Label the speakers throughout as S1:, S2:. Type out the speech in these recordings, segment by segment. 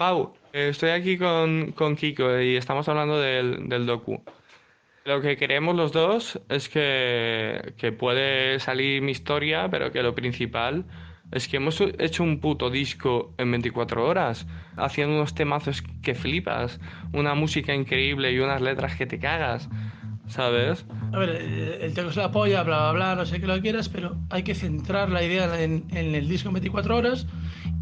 S1: Pau, estoy aquí con Kiko y estamos hablando del docu. Lo que queremos los dos es que puede salir mi historia, pero que lo principal es que hemos hecho un puto disco en 24 horas, haciendo unos temazos que flipas, una música increíble y unas letras que te cagas, ¿sabes?
S2: A ver, el texto es la polla, bla, bla, bla, no sé qué lo quieras, pero hay que centrar la idea en el disco en 24 horas.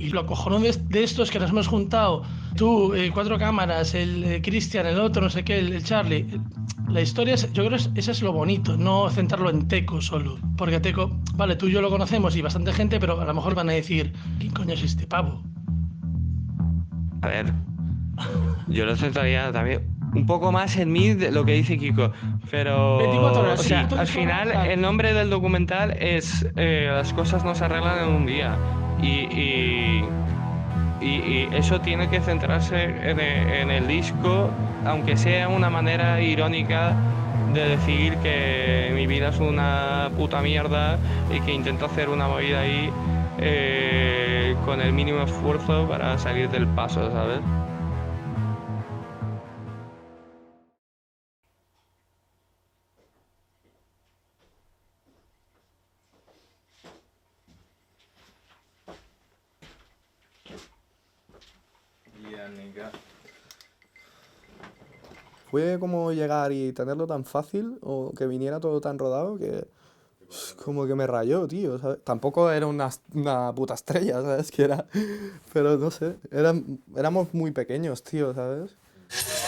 S2: Y lo cojonón de esto es que nos hemos juntado, tú, cuatro cámaras, el Cristian, el otro, no sé qué, el Charlie. La historia, yo creo que eso es lo bonito, no centrarlo en Teco solo. Porque Teco, vale, tú y yo lo conocemos y bastante gente, pero a lo mejor van a decir, ¿quién coño es este pavo?
S1: A ver, yo lo centraría también un poco más en mí de lo que dice Kiko,
S2: 24
S1: pero,
S2: horas,
S1: o
S2: sí,
S1: sea,
S2: tú
S1: al final el nombre del documental es Las cosas no se arreglan en un día y, y eso tiene que centrarse en el disco, aunque sea una manera irónica de decir que mi vida es una puta mierda y que intento hacer una movida ahí con el mínimo esfuerzo para salir del paso, ¿sabes?
S3: Fue como llegar y tenerlo tan fácil o que viniera todo tan rodado que como que me rayó, tío, ¿sabes? Tampoco era una puta estrella, ¿sabes? Que era, pero no sé, éramos muy pequeños, tío, ¿sabes?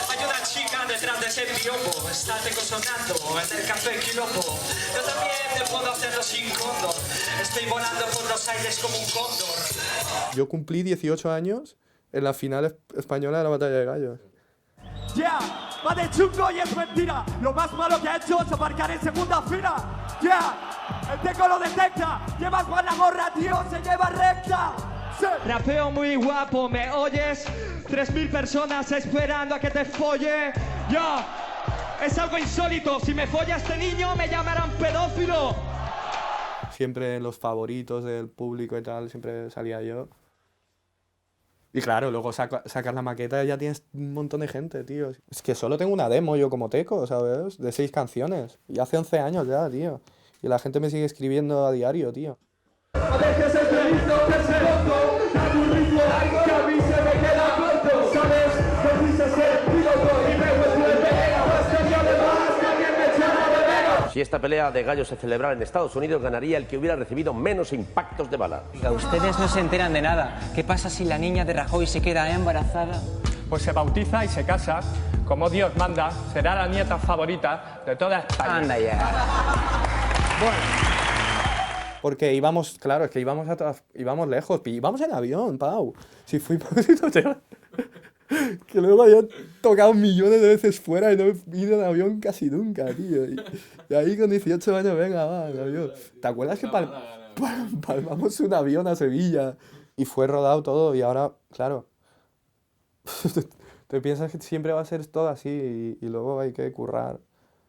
S4: Hay una chica detrás de ese piropo, está sonando en el café Quilombo. Yo también te puedo hacerlo sin cóndor, estoy volando por los aires como un cóndor.
S3: Yo cumplí 18 años en la final española de la Batalla de Gallos.
S5: Yeah, va de chungo y es mentira. Lo más malo que ha hecho es aparcar en segunda fila. Yeah, el Teco lo detecta. Llevas mal la gorra, tío, se lleva recta. Sí.
S6: Rapeo muy guapo, ¿me oyes? 3000 personas esperando a que te folle. Yo, es algo insólito. Si me folla este niño, me llamarán pedófilo.
S3: Siempre en los favoritos del público y tal, siempre salía yo. Y claro, luego sacas la maqueta y ya tienes un montón de gente, tío. Es que solo tengo una demo yo como Teco, ¿sabes? De 6 canciones. Y hace 11 años ya, tío. Y la gente me sigue escribiendo a diario, tío.
S7: Si esta pelea de gallos se celebrara en Estados Unidos, ganaría el que hubiera recibido menos impactos de bala.
S8: Ustedes no se enteran de nada. ¿Qué pasa si la niña de Rajoy se queda embarazada?
S9: Pues se bautiza y se casa, como Dios manda, será la nieta favorita de toda España.
S8: Anda ya.
S3: Bueno. Porque íbamos, claro, es que íbamos lejos, íbamos en avión, Pau. Si fuimos que luego había tocado millones de veces fuera y no he ido en avión casi nunca, tío. Y ahí con 18 años, venga, va, en avión. ¿Te acuerdas que palmamos un avión a Sevilla? Y fue rodado todo y ahora, claro, te piensas que siempre va a ser todo así y luego hay que currar.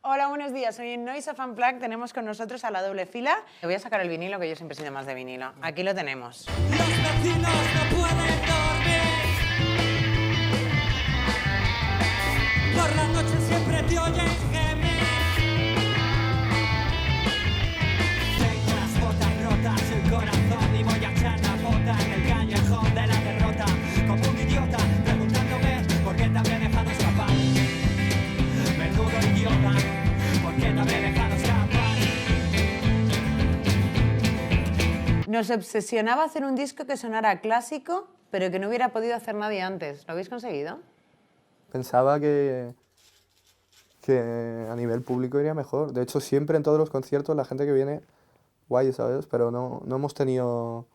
S10: Hola, buenos días. Hoy en Noise of Unplugged tenemos con nosotros a La Doble Fila. Te voy a sacar el vinilo, que yo siempre he sido más de vinilo. Aquí lo tenemos.
S4: Los vecinos no pueden dormir. Por la noche siempre te oyen gemir. Tengo las botas rotas, el corazón y voy a echar la bota en el callejón de la derrota. Como un idiota, preguntándome por qué te habré dejado escapar. Menudo idiota, ¿por qué te habré dejado escapar?
S10: Nos obsesionaba hacer un disco que sonara clásico, pero que no hubiera podido hacer nadie antes. ¿Lo habéis conseguido?
S3: Pensaba que a nivel público iría mejor. De hecho, siempre en todos los conciertos la gente que viene, guay, ¿sabes? Pero no hemos tenido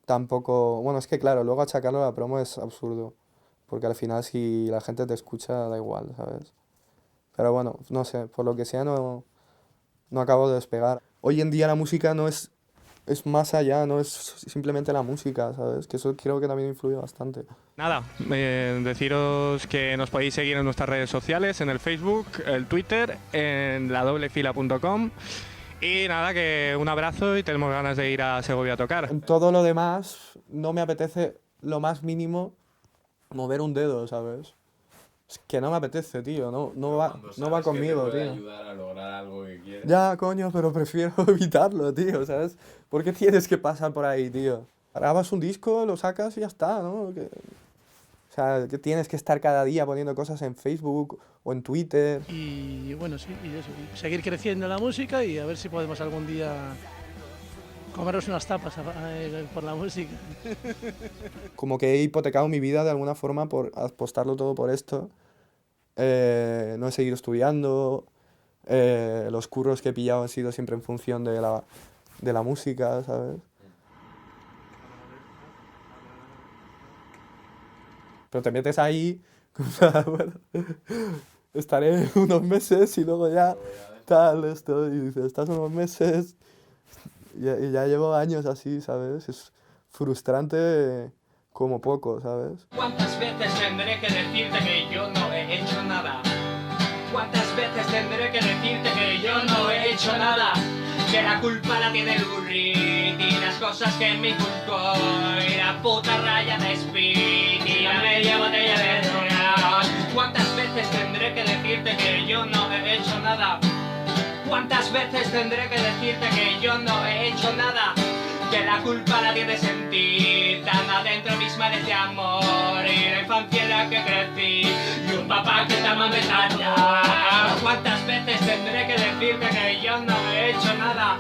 S3: tampoco... Bueno, es que claro, luego achacarlo a la promo es absurdo. Porque al final si la gente te escucha, da igual, ¿sabes? Pero bueno, no sé, por lo que sea no acabo de despegar. Hoy en día la música no es más allá, no es simplemente la música, ¿sabes? Que eso creo que también influye bastante.
S1: Nada, deciros que nos podéis seguir en nuestras redes sociales, en el Facebook, el Twitter, en ladoblefila.com. Y nada, que un abrazo y tenemos ganas de ir a Segovia a tocar.
S3: En todo lo demás no me apetece lo más mínimo mover un dedo, ¿sabes? Es que no me apetece, tío, no va conmigo, tío.
S11: Ayudar a lograr algo que quieres.
S3: Ya, coño, pero prefiero evitarlo, tío, ¿sabes? ¿Por qué tienes que pasar por ahí, tío? Grabas un disco, lo sacas y ya está, ¿no? O sea, que tienes que estar cada día poniendo cosas en Facebook o en Twitter.
S2: Y bueno, sí, y eso. Y seguir creciendo en la música y a ver si podemos algún día comernos unas tapas por la música.
S3: Como que he hipotecado mi vida de alguna forma por apostarlo todo por esto. No he seguido estudiando. Los curros que he pillado han sido siempre en función de la música, ¿sabes? Pero te metes ahí, bueno, estaré unos meses y luego ya tal, esto, y dices, estás unos meses y ya llevo años así, ¿sabes? Es frustrante como poco, ¿sabes?
S12: ¿Cuántas veces tendré que decirte que yo no he hecho nada? ¿Cuántas veces tendré que decirte que yo no he hecho nada? Que la culpa la tiene el burrito y las cosas que me inculcó y la puta raya de speed y la media botella de drogas. ¿Cuántas veces tendré que decirte que yo no he hecho nada? ¿Cuántas veces tendré que decirte que yo no he hecho nada? Que la culpa la tienes en ti, tan adentro mis males de amor y la infancia en la que crecí y un papá que te ama de talla. ¿Cuántas veces tendré que decirte que yo no he hecho nada?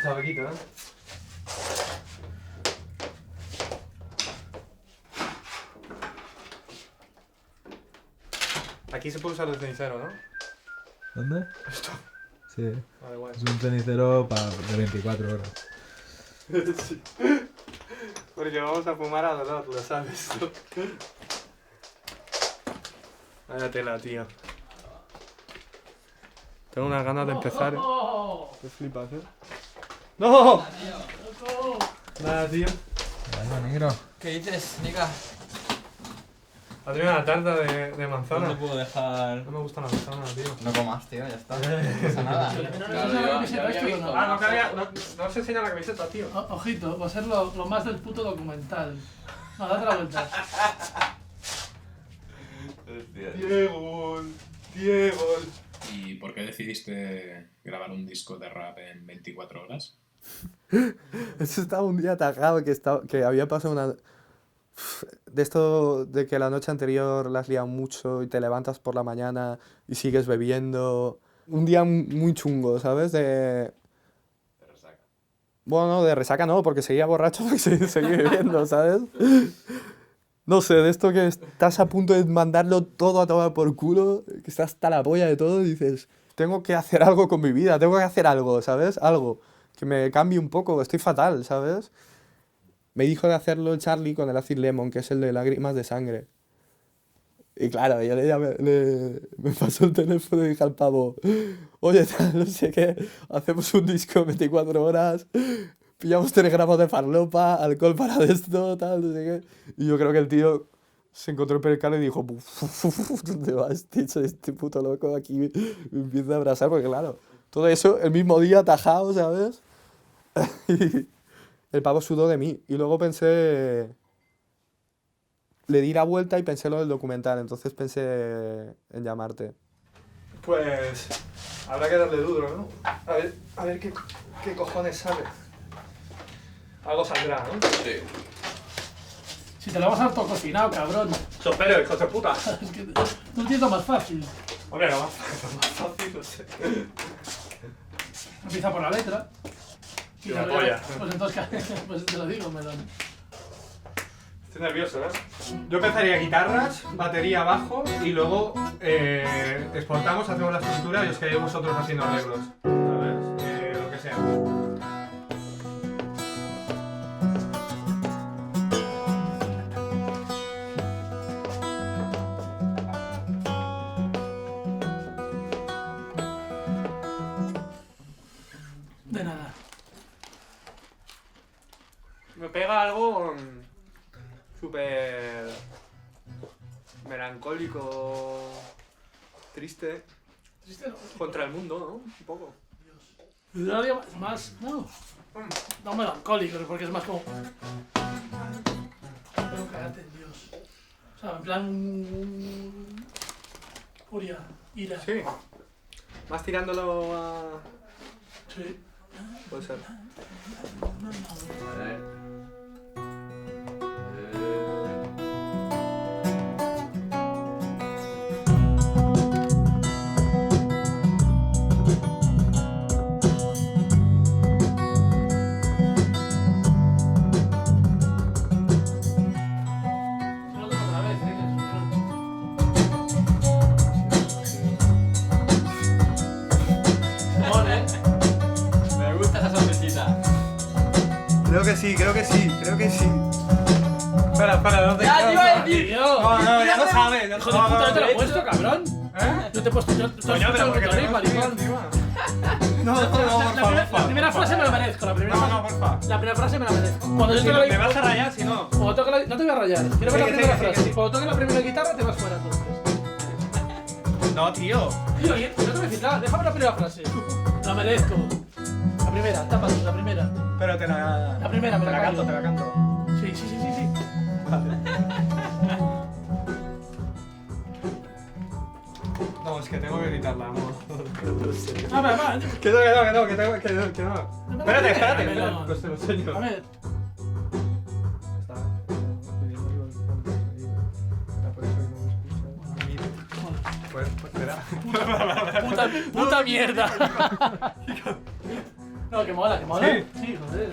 S3: Tabaquito, ¿eh? Aquí se puede usar el cenicero, ¿no?
S13: ¿Dónde?
S3: Esto.
S13: Sí.
S3: Vale, guay.
S13: Es un cenicero de 24 horas.
S3: Sí. Porque vamos a fumar a dolor, lo sabes tú. Vaya tela, tío. Tengo unas ganas de empezar. Te flipas, ¿eh? ¡No! Nada, tío.
S13: Venga, negro.
S14: ¿Qué dices, Nica?
S3: Ha traído una tarta de manzana.
S14: No te puedo dejar.
S3: No me gusta la manzana, tío.
S14: No comas, tío, ya está. No pasa nada.
S3: No se enseña la camiseta, tío.
S2: Ojito, va a ser lo más del puto documental. No, date la vuelta.
S3: Diego.
S11: ¿Y por qué decidiste grabar un disco de rap en 24 horas?
S3: Eso estaba un día atajado que había pasado una... De esto de que la noche anterior la has liado mucho y te levantas por la mañana y sigues bebiendo. Un día muy chungo, ¿sabes? De
S11: resaca.
S3: Bueno, de resaca no, porque seguía borracho y seguía bebiendo, ¿sabes? No sé, de esto que estás a punto de mandarlo todo a tomar por culo, que estás hasta la polla de todo y dices, tengo que hacer algo con mi vida, tengo que hacer algo, ¿sabes? Algo que me cambie un poco, estoy fatal, ¿sabes? Me dijo de hacerlo Charlie con el Acid Lemon, que es el de Lágrimas de Sangre. Y claro, yo me pasó el teléfono y dije al pavo, oye, tal, no sé qué, hacemos un disco 24 horas, pillamos 3 gramos de farlopa, alcohol para esto, tal, no sé qué. Y yo creo que el tío se encontró el percal y dijo, ¿dónde vas, tío? Este puto loco aquí me empieza a abrazar, porque claro, todo eso el mismo día atajado, ¿sabes? Y el pavo sudó de mí. Y luego pensé... Le di la vuelta y pensé lo del documental, entonces pensé en llamarte. Pues habrá que darle duro, ¿no? A ver qué cojones sale. Algo saldrá, ¿no?
S11: Sí.
S2: Si te lo vas a dar todo cocinado, cabrón.
S3: Sopero, hijos de puta.
S2: Es que tú tienes lo más fácil.
S3: Hombre, lo más fácil, no sé.
S2: Empieza por la letra.
S3: Y la polla.
S2: Pues entonces, pues te lo digo, melón.
S3: Estoy nervioso, ¿eh? Yo empezaría guitarras, batería, bajo y luego exportamos, hacemos la estructura y os quedáis vosotros haciendo arreglos, ¿sabes? Lo que sea.
S2: De nada.
S3: Me pega algo súper Melancólico, triste,
S2: Triste no.
S3: contra el mundo, ¿no? Un poco.
S2: Todavía más, no melancólico, porque es más como... Pero cállate, Dios. O sea, en plan... Furia, ira.
S3: Sí. Más tirándolo a...
S2: Sí.
S3: Puede ser.
S14: A ver. Me gusta esa sonrisita.
S3: Creo que sí. Espera, no te...
S2: ¡Ya te iba a decir!
S3: No, ya lo sabes.
S2: ¡Hijo de puta, no te lo he puesto, cabrón!
S3: ¿Eh?
S2: Yo te he puesto...
S3: Coño, pero porque te
S2: maricón. La primera frase me la merezco, la primera frase me la merezco. Cuando yo toque
S3: Me vas a rayar si no.
S2: no te voy a rayar. Quiero ver la primera frase. Cuando toque la primera guitarra te vas fuera entonces.
S3: No, tío.
S2: Tío, yo no te voy a decir nada, déjame la primera frase. La merezco. La primera, tápate, la primera.
S3: Pero te la...
S2: La primera, me
S3: te
S2: la
S3: canto,
S2: callo.
S3: te la canto.
S2: Sí.
S3: Vale. No, es que tengo que gritarla, amor.
S2: Va.
S3: Que no. Espérate.
S2: No.
S3: Pues te lo enseño.
S2: A ver.
S3: Pues, espera.
S2: Puta mierda. No, que mola. Sí, joder.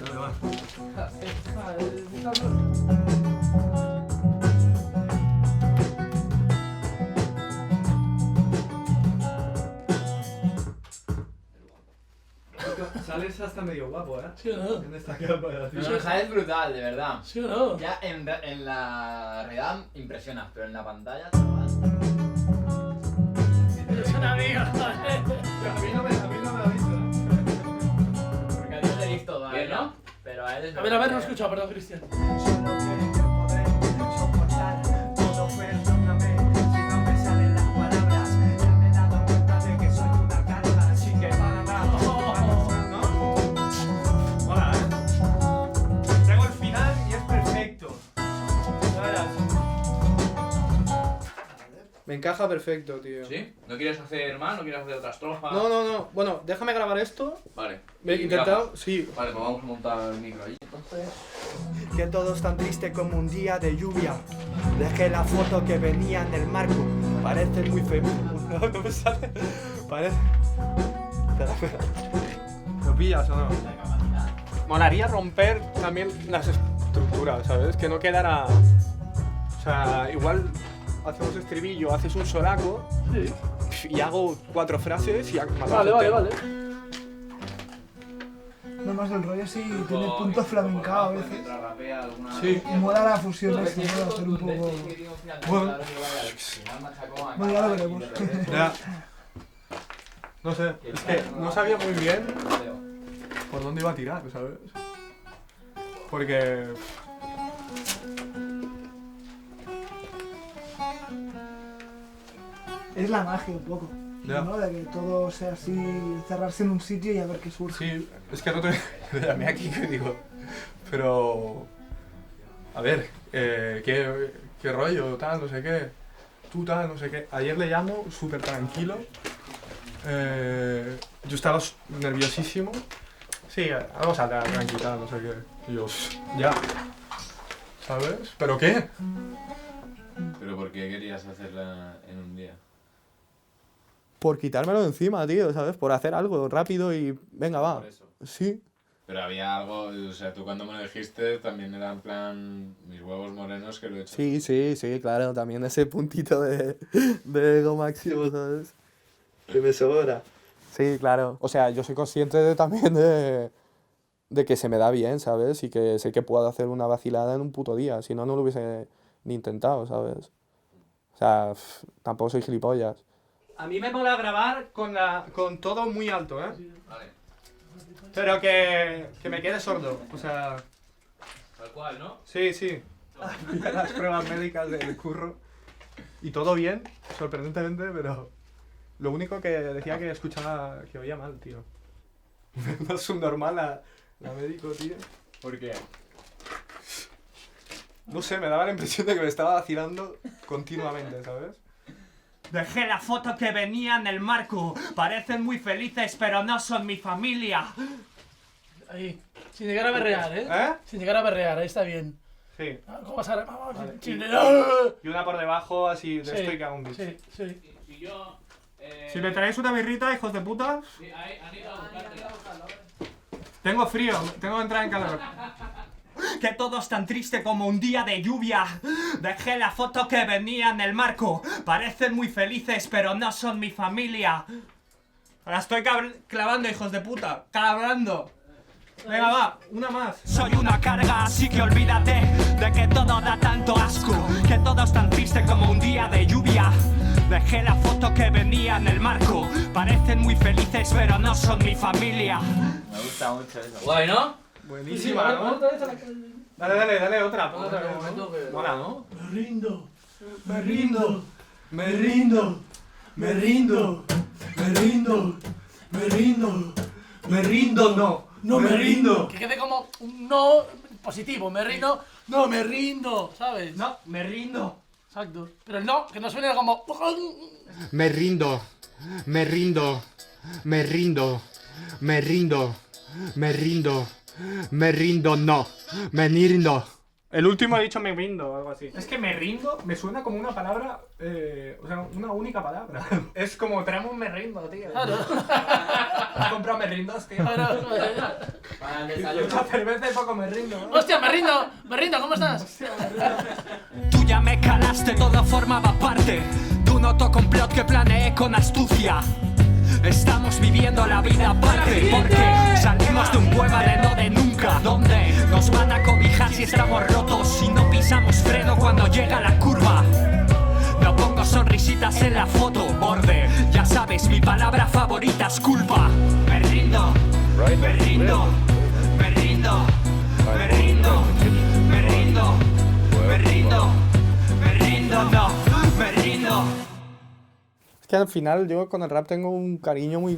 S3: Sales hasta medio guapo, ¿eh?
S2: ¿Sí o no?
S3: En esta capa, tío.
S14: No, es brutal, de verdad.
S2: ¿Sí o no?
S14: Ya en la realidad impresionas, pero en la pantalla...
S2: Es una amiga.
S3: A mí no me lo ha visto,
S14: Porque a ti te he visto, ¿vale?
S12: ¿no?
S14: Pero a él es...
S2: A ver, no he escuchado, perdón, Cristian.
S5: Solo quieren que poder soportar todo, perdóname si no me salen las palabras. Ya me he dado cuenta de que soy una carga, así que para nada.
S3: Hola, tengo el final y es perfecto. Ya verás. Me encaja perfecto, tío.
S12: ¿Sí? ¿No quieres hacer más? ¿No quieres hacer otra estrofa?
S3: No. Bueno, déjame grabar esto.
S12: Vale.
S3: Me he intentado,
S12: grabas.
S3: sí.
S12: Vale, pues vamos a montar el micro ahí. Entonces...
S5: Que todo es tan triste como un día de lluvia. Dejé la foto que venía en el marco. Parece muy femenino.
S3: No me sale. Parece. Espera. ¿Lo pillas o no? Molaría romper también las estructuras, ¿sabes? Que no quedara. O sea, igual hacemos estribillo, haces un solaco.
S2: Sí.
S3: Y hago 4 frases y matamos
S2: Vale.
S3: el tema.
S15: No más del rollo así, tiene punto flamencado a veces.
S12: Mientras rapea alguna...
S3: Sí.
S15: Y mola la fusión esta, ¿no? Hacer un poco...
S3: Bueno.
S15: Bueno, ya lo veremos.
S3: Ya. No sé, es que no sabía muy bien por dónde iba a tirar, ¿sabes? Porque...
S15: Es la magia un poco,
S3: Ya.
S15: ¿no? De que todo sea así, encerrarse en un sitio y a ver qué surge.
S3: Sí, es que no te llamé aquí y digo, pero... A ver, ¿qué rollo, tal, no sé qué? Tú, tal, no sé qué. Ayer le llamo súper tranquilo. Yo estaba nerviosísimo. Sí, algo saldrá tranquila, no sé qué. Y yo, ya. ¿Sabes? ¿Pero qué?
S11: ¿Pero por qué querías hacerla en un día?
S3: Por quitármelo de encima, tío, ¿sabes? Por hacer algo rápido y venga, va.
S11: Por eso.
S3: Sí.
S11: Pero había algo, o sea, tú cuando me lo dijiste también era en plan mis huevos morenos que lo he hecho.
S3: Sí, claro, también ese puntito de ego máximo, ¿sabes? Que me sobra. Sí, claro. O sea, yo soy consciente también de que se me da bien, ¿sabes? Y que sé que puedo hacer una vacilada en un puto día, si no, no lo hubiese ni intentado, ¿sabes? O sea, tampoco soy gilipollas. A mí me mola grabar con todo muy alto, ¿eh?
S12: Vale.
S3: Pero que me quede sordo, o sea...
S12: Tal cual, ¿no?
S3: Sí. Las pruebas médicas del curro. Y todo bien, sorprendentemente, pero lo único que decía que escuchaba, que oía mal, tío. Una subnormal la médico, tío.
S11: ¿Por qué?
S3: No sé, me daba la impresión de que me estaba vacilando continuamente, ¿sabes?
S12: Dejé la foto que venía en el marco. Parecen muy felices, pero no son mi familia.
S2: Ahí, sin llegar a berrear, ¿eh? Sin llegar a berrear, ahí está bien.
S3: Sí.
S2: ¿Cómo vas a...? Vamos,
S3: Vale.
S2: sin-
S3: Y una por debajo, así, de
S2: Sí,
S3: esto y cago un bicho.
S2: Sí, sí.
S12: Y yo...
S6: Si me traéis una birrita, hijos de puta.
S12: Sí, han ido a buscarte.
S6: Tengo frío, tengo que entrar en calor.
S12: Que todo es tan triste como un día de lluvia. Dejé la foto que venía en el marco. Parecen muy felices, pero no son mi familia.
S6: La estoy clavando, hijos de puta. Clavando. Venga, va, una más.
S12: Soy una carga, así que olvídate de que todo da tanto asco. Que todo es tan triste como un día de lluvia. Dejé la foto que venía en el marco. Parecen muy felices, pero no son mi familia.
S14: Me gusta mucho eso.
S12: Guay, ¿no?
S3: Buenísima, ¿no? Dale, otra. Pon otra. Mola, ¿no?
S2: Me rindo, me rindo, me rindo, me rindo, me rindo, me rindo, me rindo, no me rindo. Que quede como un no positivo, me rindo, no me rindo, ¿sabes?
S6: No, me rindo.
S2: Exacto. Pero el no, que no suene como...
S3: Me rindo, me rindo, me rindo, me rindo, me rindo, me rindo, no, me rindo.
S6: El último ha dicho me rindo o algo así. Es que me rindo me suena como una palabra, o sea, una única palabra. Es como traemos un me rindo, tío.
S2: Claro.
S6: Has comprado me rindos, tío.
S2: Claro.
S14: Para el
S6: Y
S14: desayuno.
S6: mucha cerveza y poco me rindo. ¿no?
S2: Hostia, me rindo, ¿cómo estás?
S12: Tú ya me calaste, todo formaba parte de un autocomplot que planeé con astucia. Estamos viviendo la vida aparte porque salimos de un cueva de no de nunca. Donde nos van a cobijar si estamos rotos, si no pisamos freno cuando llega la curva. No pongo sonrisitas en la foto, borde. Ya sabes, mi palabra favorita es culpa. Me rindo, me rindo, me rindo, me rindo, me rindo, me rindo, me rindo, no, me rindo.
S3: Es que al final yo con el rap tengo un cariño muy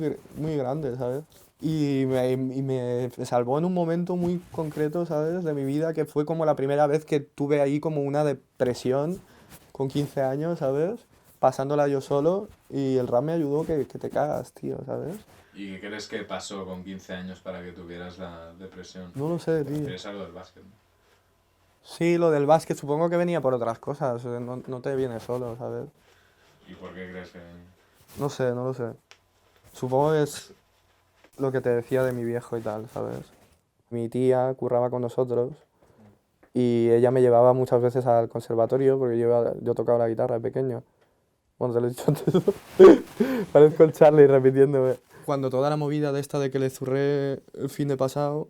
S3: grande, ¿sabes? Y me salvó en un momento muy concreto, ¿sabes? De mi vida, que fue como la primera vez que tuve ahí como una depresión con 15 años, ¿sabes? Pasándola yo solo y el rap me ayudó que te cagas, tío, ¿sabes?
S11: ¿Y qué crees que pasó con 15 años para que tuvieras la depresión?
S3: No lo sé, tío.
S11: Es algo del básquet, ¿no?
S3: Sí, lo del básquet supongo que venía por otras cosas, no te viene solo, ¿sabes?
S11: ¿Y por qué crees que...?
S3: No sé, no lo sé. Supongo que es lo que te decía de mi viejo y tal, ¿sabes? Mi tía curraba con nosotros y ella me llevaba muchas veces al conservatorio porque yo tocaba la guitarra de pequeño. Bueno, te lo he dicho antes. Parezco el Charlie repitiéndome. Cuando toda la movida de esta de que le zurré el fin de pasado,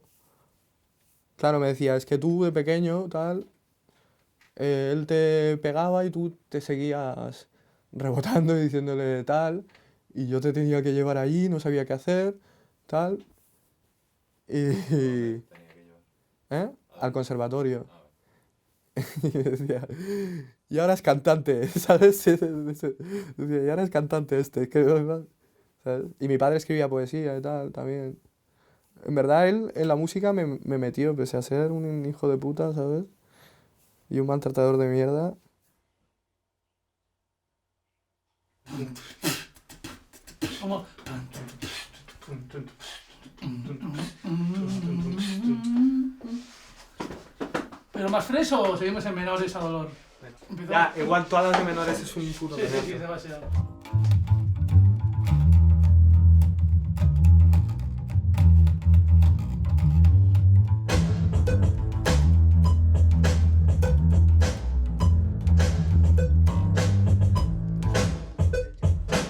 S3: claro, me decía, es que tú de pequeño, tal, él te pegaba y tú te seguías rebotando y diciéndole tal, y yo te tenía que llevar allí, no sabía qué hacer, tal, y... ¿Eh? Al conservatorio. Y decía, y ahora es cantante, ¿sabes? Decía, y ahora es cantante este, ¿sabes? Y mi padre escribía poesía y tal, también. En verdad, él en la música me metió, pese a ser un hijo de puta, ¿sabes? Y un maltratador de mierda.
S2: Como... ¿Pero más freso o seguimos en menores a dolor?
S3: Ya, igual todas las de menores es un puto
S2: Sí,
S3: pedazo.
S2: se va a ser.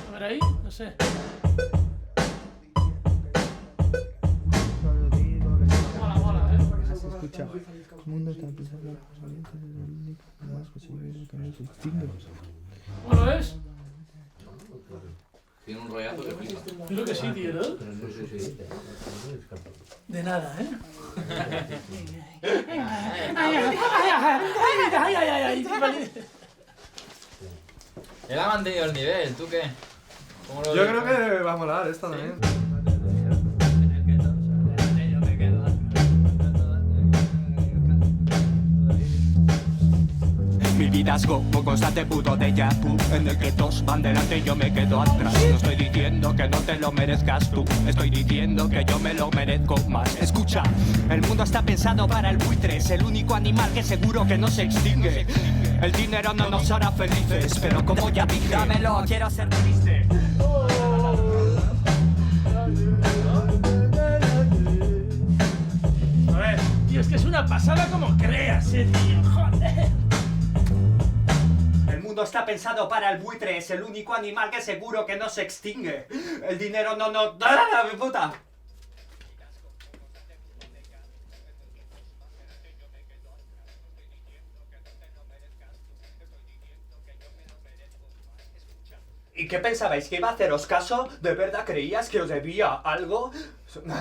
S2: A ver ahí, no sé. Mola,
S15: Se escucha. El mundo está pisando los orientes desde el único más posible que no es distinto.
S2: ¿Cómo lo ves?
S14: Tiene un rollazo que flipa.
S2: Creo que sí, tío, ¿no?
S14: Sí.
S2: De nada, ¿eh?
S14: Él ha mantenido el nivel, ¿tú qué? ¿Cómo lo
S3: Yo
S14: ves?
S3: creo que va a molar esta también.
S16: Mi vida es como constante puto déjà vu, en el que todos van delante y yo me quedo atrás. No estoy diciendo que no te lo merezcas tú, estoy diciendo que yo me lo merezco más. Escucha, el mundo está pensado para el buitre, es el único animal que seguro que no se extingue. El dinero no nos hará felices, pero como ya dije, dámelo, quiero ser triste.
S2: A ver, tío, es que es una pasada como creas, tío. Joder.
S16: El mundo está pensado para el buitre, es el único animal que seguro que no se extingue. El dinero no nos... ¡Ah, mi puta! ¿Y qué pensabais? ¿Que iba a haceros caso? ¿De verdad creías que os debía algo? No,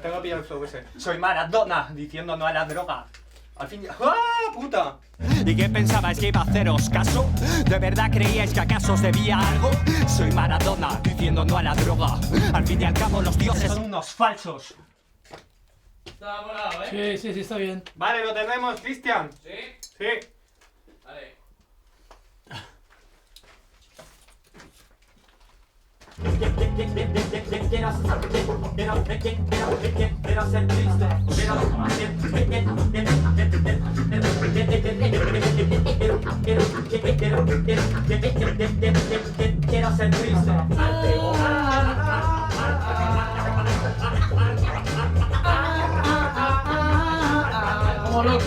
S16: tengo que pillar el flow ese. Soy Maradona, diciendo no a la droga. Al fin ya... ¡Ah, puta! ¿Y qué pensabais que iba a haceros caso? ¿De verdad creíais que acaso os debía algo? Soy Maradona, diciendo no a la droga. Al fin y al cabo los dioses son unos falsos.
S2: Está molado, ¿eh? Sí, está bien.
S16: Vale, lo tenemos, Cristian.
S12: ¿Sí?
S16: Sí.
S12: Vale.
S16: Quiero ser triste, quiero ser triste.
S2: Como loco.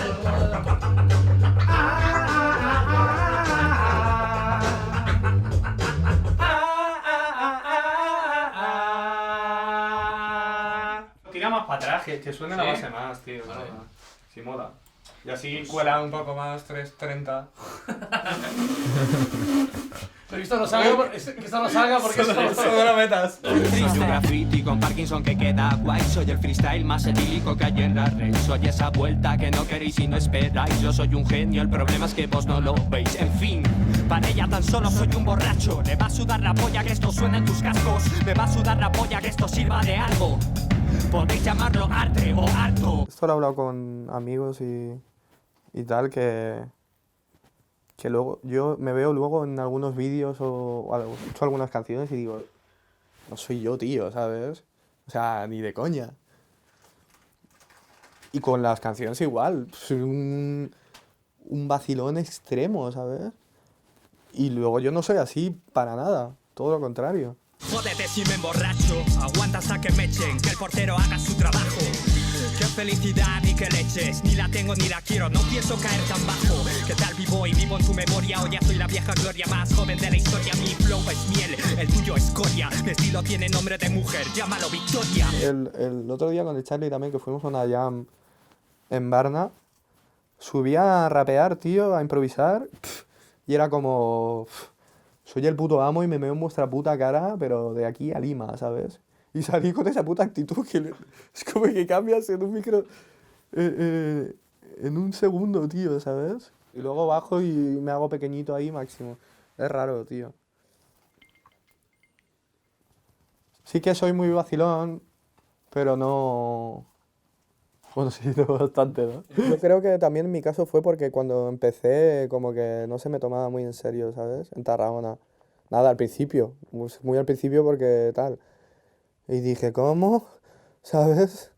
S3: Tira más para atrás, que suene la base más, tío.
S12: Vale.
S3: Sí, mola. Y así cuela un poco más, 3:30.
S2: Pero que esto no salga, porque
S3: Solo lo metas.
S16: Soy un graffiti con Parkinson que queda guay. Soy el freestyle más etílico que hay en la red. Soy esa vuelta que no queréis y no esperáis. Yo soy un genio, el problema es que vos no lo veis. En fin, para ella tan solo soy un borracho. Le va a sudar la polla que esto suene en tus cascos. Me va a sudar la polla que esto sirva de algo. Podéis llamarlo arte o harto.
S3: Esto lo he hablado con amigos y tal, que luego yo me veo luego en algunos vídeos o escucho algunas canciones y digo, no soy yo, tío, ¿sabes? O sea, ni de coña. Y con las canciones igual, soy un vacilón extremo, ¿sabes? Y luego yo no soy así para nada, todo lo contrario.
S16: Jódete si me emborracho, aguanta hasta que me echen, que el portero haga su trabajo. Qué felicidad ni qué leches, ni la tengo ni la quiero, no pienso caer tan bajo. ¿Qué tal vivo y vivo en tu memoria? Hoy ya soy la vieja gloria más joven de la historia. Mi flow es miel, el tuyo es coria. Mi estilo tiene nombre de mujer, llámalo Victoria.
S3: El otro día con el Charlie también, que fuimos a una jam en Varna, subí a rapear, tío, a improvisar, y era como... soy el puto amo y me meo en vuestra puta cara, pero de aquí a Lima, ¿sabes? Y salí con esa puta actitud que es como que cambias en un micro en un segundo, tío, ¿sabes? Y luego bajo y me hago pequeñito ahí máximo. Es raro, tío. Sí que soy muy vacilón, pero no... Bueno, sí, no bastante, ¿no? Yo creo que también en mi caso fue porque cuando empecé como que no se me tomaba muy en serio, ¿sabes? En Tarragona. Nada, al principio. Muy al principio porque tal. Y dije, ¿cómo? ¿Sabes?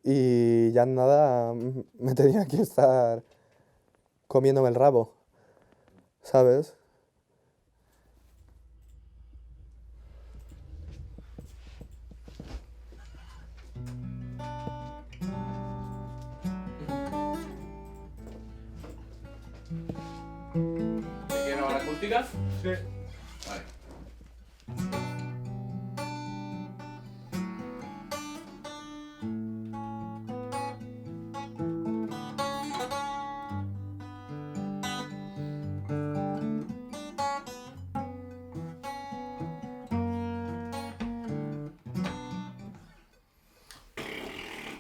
S3: Y ya nada, me tenía que estar comiéndome el rabo, ¿sabes?
S12: ¿Te quiero ahora acústica?
S3: Sí.
S12: Vale.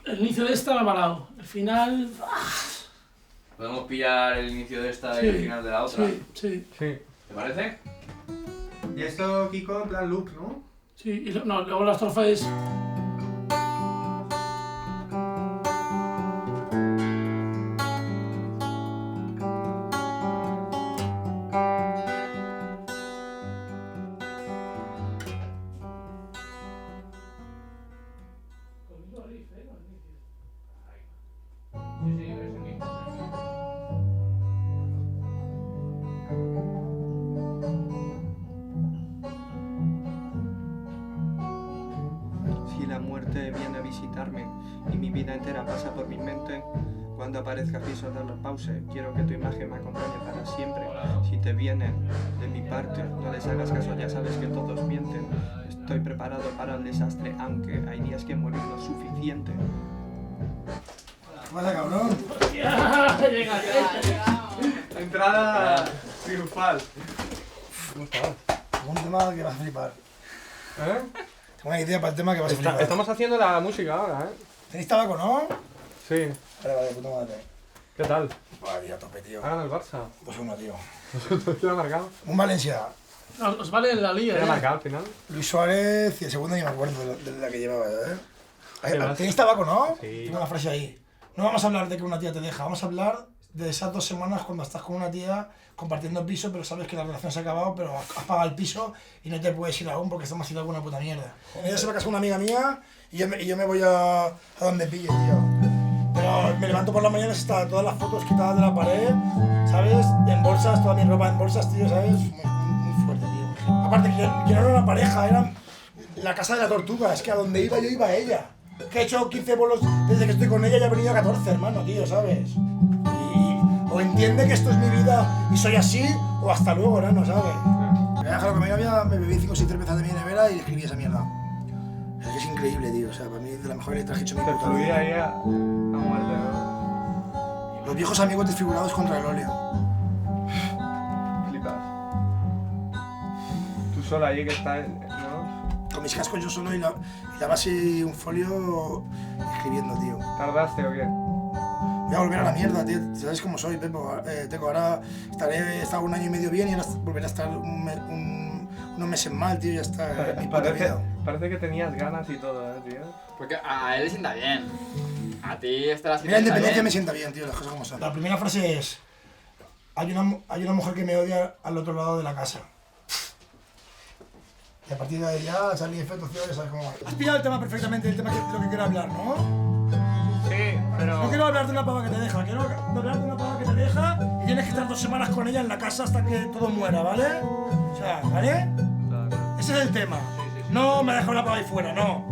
S2: El inicio de esta me ha malado. El final...
S12: ¿Podemos pillar el inicio de esta y el final de la otra?
S2: Sí.
S11: ¿Te parece?
S3: Y esto, Kiko, en plan loop, ¿no?
S2: Sí, y luego la estrofa es...
S3: Si la muerte viene a visitarme y mi vida entera pasa por mi mente, cuando aparezca piso de la pause, quiero que tu imagen me acompañe para siempre. Si te vienen de mi parte, no les hagas caso, ya sabes que todos mienten. Estoy preparado para el desastre, aunque hay días que morir no es suficiente.
S15: ¿Qué pasa, cabrón?
S3: Entrada triunfal.
S15: ¿Cómo estás? Tengo un tema que vas a flipar.
S3: ¿Eh?
S15: Tengo una idea para el tema que vas a flipar.
S3: Estamos haciendo la música ahora, ¿eh?
S15: ¿Tenéis tabaco, no?
S3: Sí.
S15: Vale, puta madre.
S3: ¿Qué tal?
S15: Vale, a tope, tío.
S3: Hagan el Barça.
S15: 2-1, tío.
S3: ¿Quién ha marcado?
S15: Un Valencia.
S2: No, os vale en la liga,
S3: ¿Quién ha marcado al final?
S15: Luis Suárez y el segundo ni me acuerdo de la que llevaba, ¿eh?
S3: ¿Qué más?
S15: ¿Tenéis tabaco, no?
S3: Sí.
S15: Tengo una frase ahí. No vamos a hablar de que una tía te deja, vamos a hablar de esas 2 semanas cuando estás con una tía compartiendo piso, pero sabes que la relación se ha acabado, pero has pagado el piso y no te puedes ir aún porque estamos haciendo alguna puta mierda. Ella se va a casar con una amiga mía y yo me voy a donde pille, tío. Pero me levanto por la mañana y está todas las fotos quitadas de la pared, ¿sabes? En bolsas, toda mi ropa en bolsas, tío, ¿sabes? Muy fuerte, tío. Aparte que no era una pareja, era la casa de la tortuga, es que a donde iba yo iba ella. Que he hecho 15 bolos desde que estoy con ella y he venido a 14, hermano, tío, ¿sabes? O entiende que esto es mi vida y soy así, o hasta luego, ¿no? ¿Sabes? Me dejado con mi novia, me bebí 5 o 6 cervezas de mi nevera y escribí esa mierda. Es que es increíble, tío, o sea, para mí es de las mejores letras que he hecho en mi puta vida.
S3: Ahí a muerte, ¿no?
S15: Los viejos amigos desfigurados contra el óleo.
S3: Flipas. Tú sola allí que estás, ¿no?
S15: Con mis cascos yo solo y la base y un folio escribiendo, tío.
S3: ¿Tardaste o qué?
S15: Voy a volver a la mierda, tío. ¿Sabes cómo soy, Pepo? Teco, ahora he estado 1 año y medio bien y ahora volveré a estar unos meses mal, tío, y ya está. Mi puta vida.
S3: Parece que tenías ganas y todo, tío.
S14: Porque a él le sienta bien. A ti esta la
S15: Mira, la independencia me sienta bien, tío, las cosas como son. La primera frase es: hay una mujer que me odia al otro lado de la casa. Y a partir de ahí ya salí efectos, tío, ya sabes cómo va. Has pillado el tema perfectamente, el tema de lo que quiero hablar, ¿no?
S3: Sí, pero...
S15: No quiero hablar de una pava que te deja, quiero hablar de una pava que te deja y tienes que estar 2 semanas con ella en la casa hasta que todo muera, ¿vale? O sea, ¿vale? Ese es el tema. No me ha dejado una pava ahí fuera, no.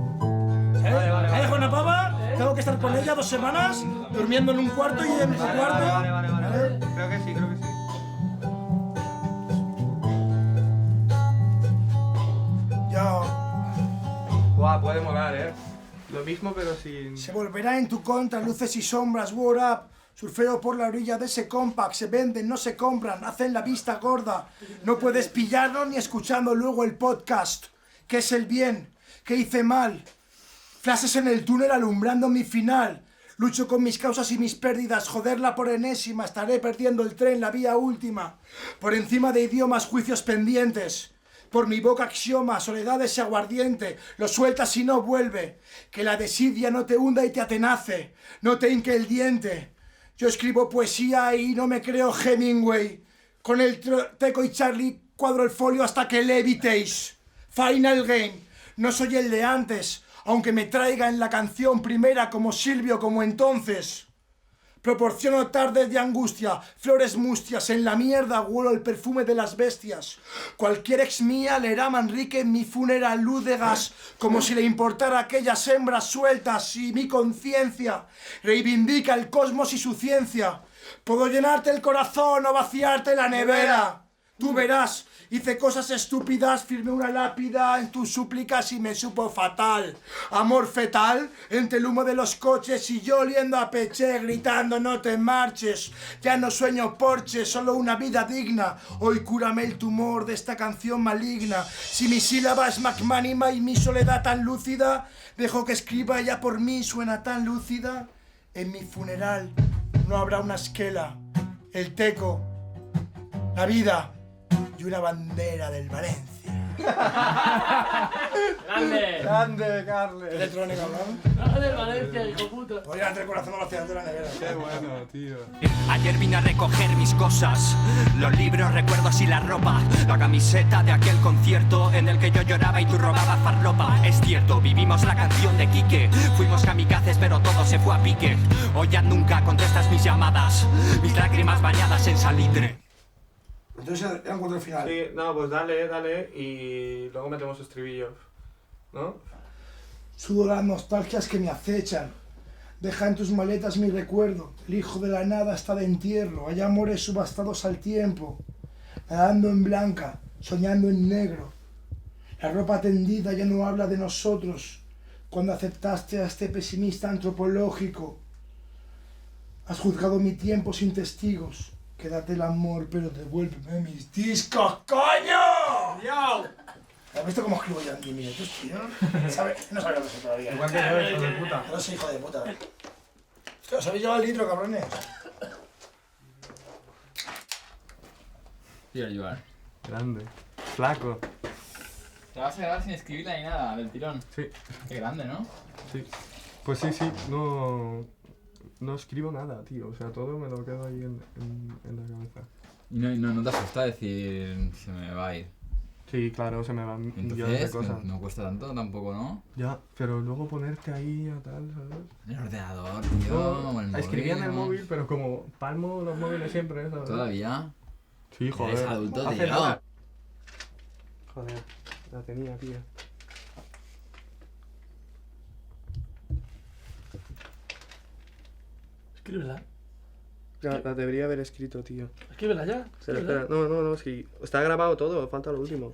S15: ¿Sabes? Me ha dejado una pava, tengo que estar con ella 2 semanas, durmiendo en un cuarto y en otro cuarto.
S3: Vale. Creo que sí, creo que sí.
S15: Ya.
S3: Guau, puede molar, ¿eh? Lo mismo pero sin...
S15: Se volverá en tu contra, luces y sombras, word up. Surfeo por la orilla de ese compact, se venden, no se compran, hacen la vista gorda. No puedes pillarlo ni escuchando luego el podcast. ¿Qué es el bien? ¿Qué hice mal? Flashes en el túnel alumbrando mi final. Lucho con mis causas y mis pérdidas, joderla por enésima, estaré perdiendo el tren, la vía última. Por encima de idiomas, juicios pendientes. Por mi boca axioma, soledad ese aguardiente, lo sueltas y no vuelve. Que la desidia no te hunda y te atenace, no te hinque el diente. Yo escribo poesía y no me creo Hemingway. Con el Teco y Charlie cuadro el folio hasta que levitéis. Final game, no soy el de antes, aunque me traiga en la canción primera como Silvio, como entonces. Proporciono tardes de angustia, flores mustias, en la mierda huelo el perfume de las bestias. Cualquier ex mía leerá a Manrique en mi funeral luz de gas, como si le importara aquellas hembras sueltas y mi conciencia reivindica el cosmos y su ciencia. Puedo llenarte el corazón o vaciarte la nevera. Tú verás, hice cosas estúpidas, firmé una lápida en tus súplicas y me supo fatal. Amor fetal, entre el humo de los coches y yo oliendo a peché, gritando no te marches. Ya no sueño porche, solo una vida digna. Hoy cúrame el tumor de esta canción maligna. Si mi sílaba es magnánima y mi soledad tan lúcida, dejo que escriba ella por mí, suena tan lúcida. En mi funeral no habrá una esquela, el Teco, la vida. y una bandera del Valencia.
S12: ¡Grande!
S16: ¡Grande, Carles!
S15: Electrónica, ¿no?
S2: ¡Ah, del Valencia, hijo puta!
S15: Voy a entre corazón a los de la nevera.
S3: Qué bueno, tío.
S17: Ayer vine a recoger mis cosas, los libros, recuerdos y la ropa, la camiseta de aquel concierto en el que yo lloraba y tú robabas farlopa. Es cierto, vivimos la canción de Quique, fuimos kamikazes pero todo se fue a pique. Hoy ya nunca contestas mis llamadas, mis lágrimas bañadas en salitre.
S15: Entonces eran 4 al final.
S1: Sí, no, pues dale y luego metemos estribillos, ¿no?
S15: Sudo las nostalgias que me acechan. Deja en tus maletas mi recuerdo. El hijo de la nada está de entierro. Hay amores subastados al tiempo. Nadando en blanca, soñando en negro. La ropa tendida ya no habla de nosotros. Cuando aceptaste a este pesimista antropológico, has juzgado mi tiempo sin testigos. Quédate el amor, pero devuélveme mis discos, coño.
S16: ¡Yo!
S15: ¿Has visto cómo escribo yo en 10 minutos, tío? No sabía lo que todavía.
S16: Igual que yo, hijo de puta.
S15: No soy hijo de puta. Hostia, os habéis llevado el litro, cabrones.
S14: Quiero ayudar.
S3: Grande. Flaco.
S14: Te vas a grabar sin escribirla ni nada, del tirón.
S3: Sí.
S14: Qué grande, ¿no?
S3: Sí. Pues sí, no escribo nada, tío. O sea, todo me lo quedo ahí en la cabeza.
S14: Y no te asusta decir se me va a ir.
S3: Sí, claro, se me van millones de cosas.
S14: No cuesta tanto tampoco, ¿no?
S3: Ya, pero luego ponerte ahí a tal, ¿sabes?
S14: El ordenador, tío.
S3: No,
S14: el móvil,
S3: escribía en el
S14: ¿no?
S3: móvil, pero como palmo los móviles siempre, ¿sabes?
S14: ¿Todavía?
S3: Sí, joder.
S14: Eres adulto,
S3: Hace
S14: tío.
S3: nada. Joder, la tenía, tío.
S2: Escríbela.
S3: La debería haber escrito, tío.
S2: Escríbela ya.
S3: Espera. No, sí. Está grabado todo, falta lo último.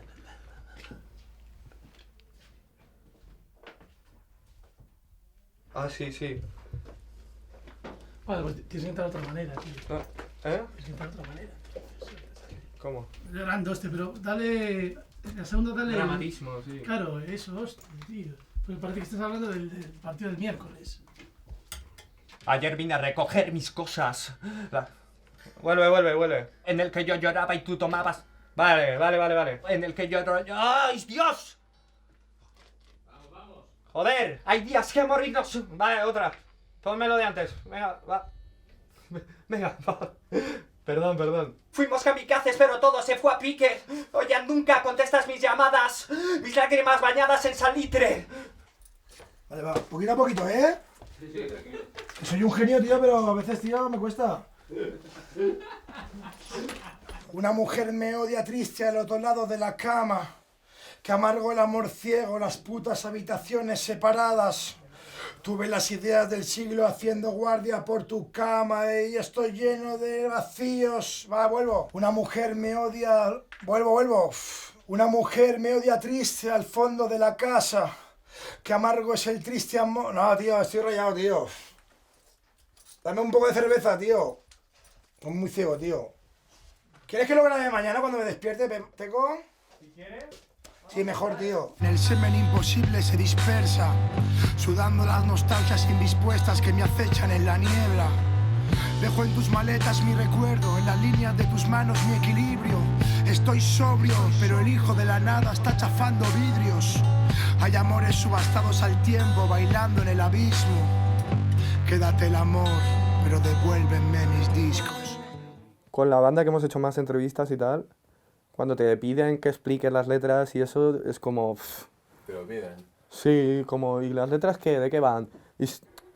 S3: Ah, sí.
S2: Vale, pues tienes que entrar de otra manera, tío.
S3: ¿Eh?
S2: Tienes que entrar de otra manera.
S3: ¿Cómo?
S2: Grande, pero dale... La segunda dale...
S3: Dramatismo, sí.
S2: Claro, eso, hostia, tío. Porque parece que estás hablando del partido del miércoles.
S16: Ayer vine a recoger mis cosas.
S1: Vuelve.
S16: En el que yo lloraba y tú tomabas... Vale. En el que yo... ¡Ay, Dios! Vamos. Joder, hay días que morirnos... Vale, otra. Pónmelo de antes. Venga, va. Perdón. Fuimos kamikazes, pero todo se fue a pique. Hoy ya nunca contestas mis llamadas. Mis lágrimas bañadas en salitre.
S15: Vale, va. Poquito a poquito, ¿eh?
S16: Sí.
S15: Soy un genio, tío, pero a veces, tío, me cuesta. Una mujer me odia triste al otro lado de la cama. Que amargo el amor ciego, las putas habitaciones separadas. Tuve las ideas del siglo haciendo guardia por tu cama y estoy lleno de vacíos. Va, vuelvo. Una mujer me odia... Vuelvo. Una mujer me odia triste al fondo de la casa. Que amargo es el triste amor... No, tío, estoy rayado, tío. Dame un poco de cerveza, tío. Estoy muy ciego, tío. ¿Quieres que lo grabe mañana cuando me despierte, Teco?
S16: Si quieres...
S15: Sí, mejor, tío. El semen imposible se dispersa, sudando las nostalgias indispuestas que me acechan en la niebla. Dejo en tus maletas mi recuerdo, en las líneas de tus manos mi equilibrio. Estoy sobrio, pero el hijo de la nada está chafando vidrios. Hay amores subastados al tiempo, bailando en el abismo. Quédate el amor, pero devuélveme mis discos.
S3: Con la banda que hemos hecho más entrevistas y tal, cuando te piden que expliques las letras y eso es como...
S11: Te lo piden.
S3: Sí, como, ¿y las letras qué? ¿De qué van? Y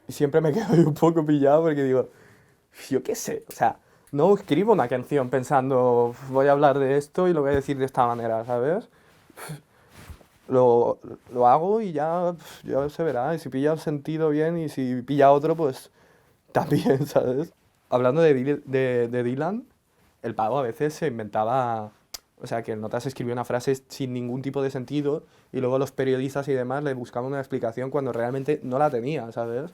S3: siempre me quedo ahí un poco pillado porque digo, yo qué sé, o sea, no escribo una canción pensando, voy a hablar de esto y lo voy a decir de esta manera, ¿sabes? Lo hago y ya se verá, y si pilla el sentido bien y si pilla otro, pues también, ¿sabes? Hablando de Dylan, el pavo a veces se inventaba... O sea, que el Notas escribió una frase sin ningún tipo de sentido y luego los periodistas y demás le buscaban una explicación cuando realmente no la tenía, ¿sabes?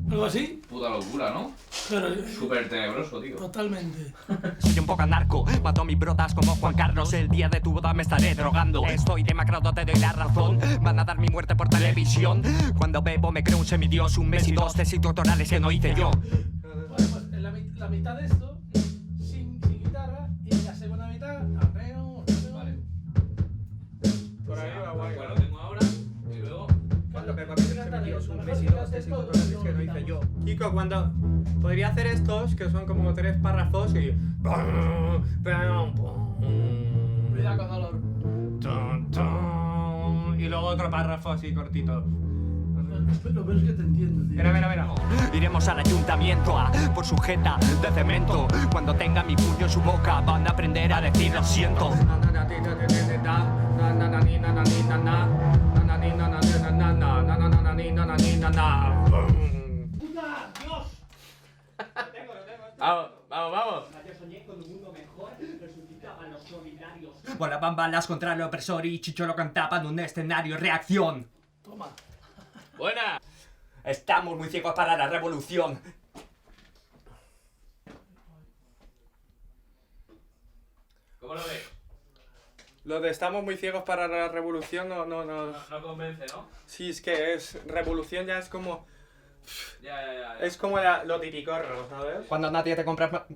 S2: ¿Algo así?
S18: Puta locura, ¿no?
S2: Claro.
S18: Súper tenebroso, tío.
S2: Totalmente.
S17: Soy un poco narco, mato a mis brotas como Juan Carlos. El día de tu boda me estaré drogando. Estoy demacrado, te doy la razón. Van a dar mi muerte por televisión. Cuando bebo me creo un semidios. Un mes y 2 tesis doctorales que no hice yo.
S2: Vale, pues en la mitad de esto, sin guitarra, y en la segunda mitad, arreo.
S18: Vale.
S16: Por ahí va guay.
S18: Bueno, lo tengo ahora y luego...
S16: Cuando bebo me creo un semidios. Un mes y 2 tesis doctorales que no hice yo. Kiko, cuando... Podría hacer estos, que son como 3 párrafos y...
S2: Cuidado con dolor.
S16: Y luego otro párrafo así cortito.
S2: Lo peor es que te entiendo, tío.
S16: Mira.
S17: Iremos al ayuntamiento a por su jeta de cemento. Cuando tenga mi puño en su boca van a aprender a decir lo siento.
S18: Vamos.
S17: Volaban balas contra el opresor y Chicho lo cantaba en un escenario. Reacción.
S2: Toma.
S18: Buena.
S17: Estamos muy ciegos para la revolución.
S18: ¿Cómo lo ves?
S16: Lo de estamos muy ciegos para la revolución no
S18: convence, ¿no?
S16: Sí, es que es... Revolución ya es como...
S18: Ya.
S16: Es como lo tipicorro, ¿sabes?
S17: Cuando nadie te compra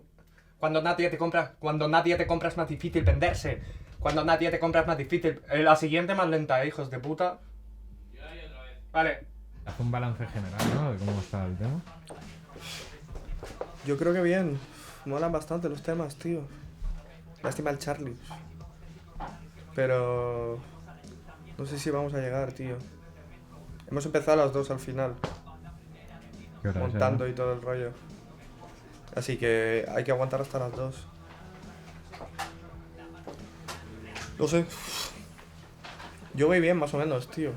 S17: es más difícil venderse. Cuando nadie te compra es más difícil.
S16: La siguiente más lenta, hijos de puta. Vale.
S13: Haz un balance general, ¿no? De cómo está el tema.
S3: Yo creo que bien. Molan bastante los temas, tío. Lástima el Charlie. Pero... no sé si vamos a llegar, tío. Hemos empezado a las 2 al final.
S13: ¿Qué hora es,
S3: Montando y todo el rollo. Así que hay que aguantar hasta las 2. No sé. Yo voy bien, más o menos, tío.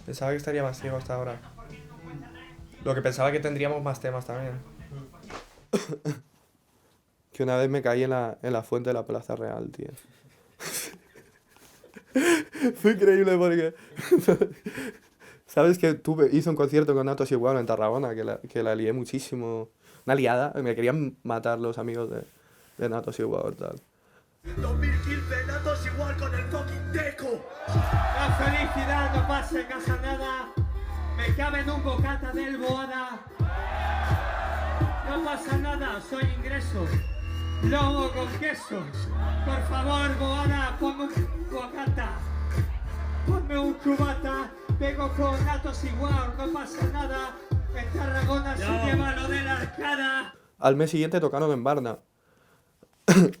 S3: Pensaba que estaría más ciego hasta ahora. Lo que pensaba que tendríamos más temas también. Que una vez me caí en la fuente de la Plaza Real, tío. Fue increíble porque... ¿Sabes que hice un concierto con Natos Igual en Tarragona? Que la lié muchísimo. Una liada. Me querían matar los amigos de Natos Igual, tal.
S5: 2015, Natos Igual con el fucking Deco.
S6: La felicidad no pasa en casa nada. Me cabe en un bocata del Boada. No pasa nada, soy ingreso. Lobo con queso. Por favor, Boada, ponme un bocata. Ponme un cubata. Pego con Natos Igual, no pasa nada. En Tarragona se lleva lo de la arcada.
S3: Al mes siguiente tocaron en Varna.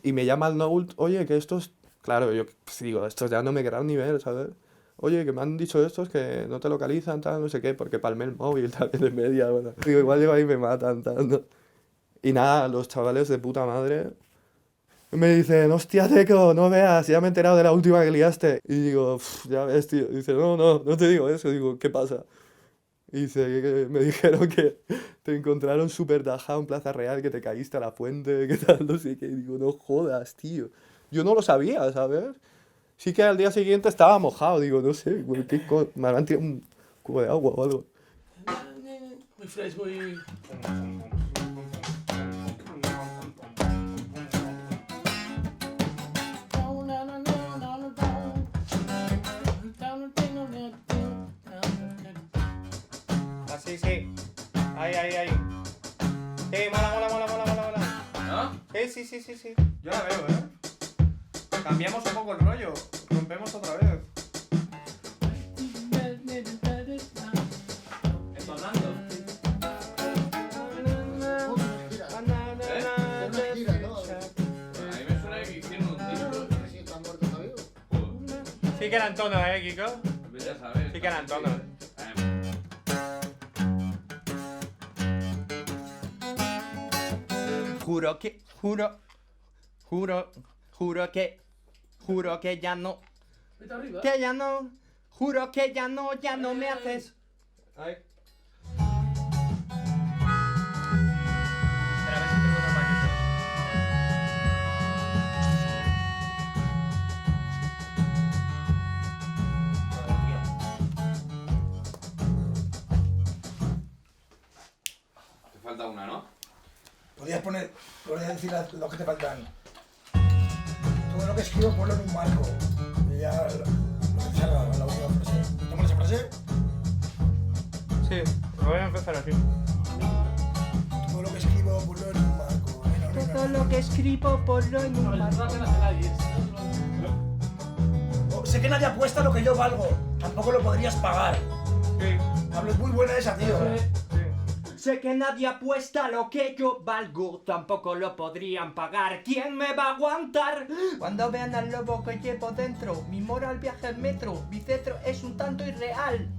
S3: Y me llama el Noult, oye, que estos... Claro, yo pues, digo, estos ya no me querrán ni ver, ¿sabes? Oye, que me han dicho estos que no te localizan, tal, no sé qué, porque palmé el móvil, tal, de media, bueno. Digo, igual llego ahí y me matan, tal, ¿no? Y nada, los chavales de puta madre me dicen, hostia, Teco, no veas, ya me he enterado de la última que liaste. Y digo, ya ves, tío. Y dice, no te digo eso. Digo, ¿qué pasa? Y dice, que me dijeron que te encontraron súper tajado en Plaza Real, que te caíste a la fuente, que tal, no sé qué. Y digo, no jodas, tío. Yo no lo sabía, ¿sabes? Sí que al día siguiente estaba mojado. Digo, no sé, me habrán tirado un cubo de agua o algo.
S2: Muy fresh, muy...
S16: Sí. Ahí. Mola. ¿No? Sí. Yo la veo, Cambiamos un poco el rollo. Rompemos otra vez.
S18: ¿Entonando? A mí me suena que hicieron un disco.
S16: Sí que eran tonos, Kiko.
S18: Vete a saber.
S16: Sí que eran tonos.
S17: Juro que ya no. Que ya no. Juro que ya no me haces.
S16: Ay.
S11: Falta una, ¿no?
S15: Podrías decir lo que te faltan. Todo lo que escribo ponlo en un marco. Y ya lo que salga, la última frase. ¿Tomas esa frase?
S9: Sí, voy a empezar así.
S15: Todo lo que escribo ponlo en un marco.
S16: Todo lo que escribo ponlo en un marco.
S15: Sé que nadie apuesta lo que yo valgo. Tampoco lo podrías pagar.
S9: Sí.
S15: Pablo, es muy buena esa, tío.
S16: Sé que nadie apuesta lo que yo valgo, tampoco lo podrían pagar. ¿Quién me va a aguantar? Cuando vean al lobo que llevo dentro, mi moral viaja al metro, mi cetro es un tanto irreal.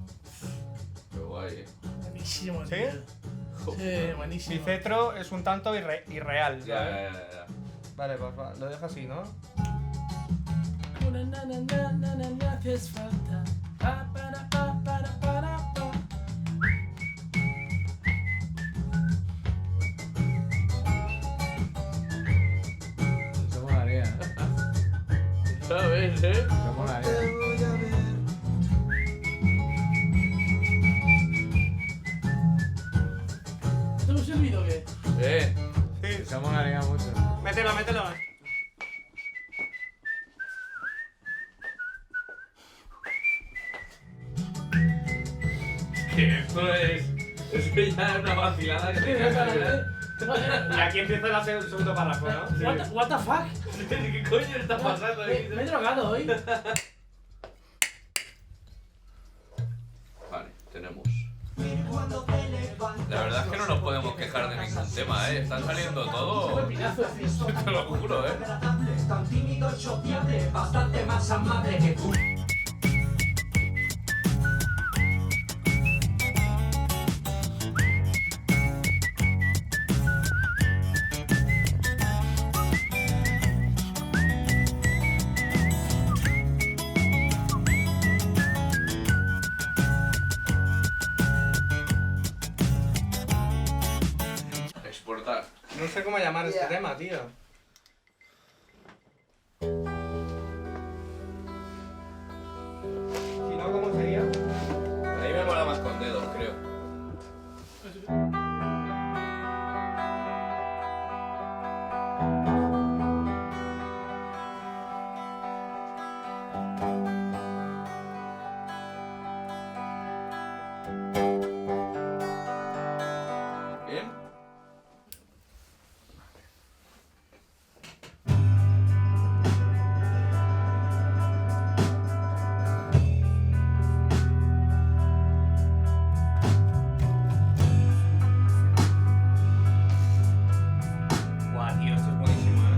S11: Qué guay,
S2: Buenísimo,
S9: ¿Sí?
S2: tío. Sí, buenísimo.
S9: Mi cetro es un tanto irreal.
S11: Ya.
S9: Vale, pues va, lo dejo así, ¿no?
S2: Una na haces falta. Pa, para, pa, para, para, pa.
S13: Eso molaría.
S1: ¿Sabes,
S13: Eso molaría.
S2: ¿Te hemos servido o qué?
S13: Sí. Eso molaría mucho.
S9: Mételo.
S18: Que esto es ya una vacilada que te cagas.
S9: Y aquí empieza el segundo párrafo, ¿no?
S2: What the fuck?
S18: ¿Qué coño está pasando aquí?
S2: Me he drogado hoy.
S18: Vale, tenemos. La verdad es que no nos podemos quejar de ningún tema, ¿eh? Están saliendo todo. Te lo juro, ¿eh?
S17: Tan tímido y sociable, bastante más amable que tú.
S18: Exportar.
S9: No sé cómo llamar este tema, tío. Si no, ¿cómo sería?
S18: A mí me mola más con dedos, creo. ¿Bien?
S9: Guau, tío, esto es buenísimo, ¿eh?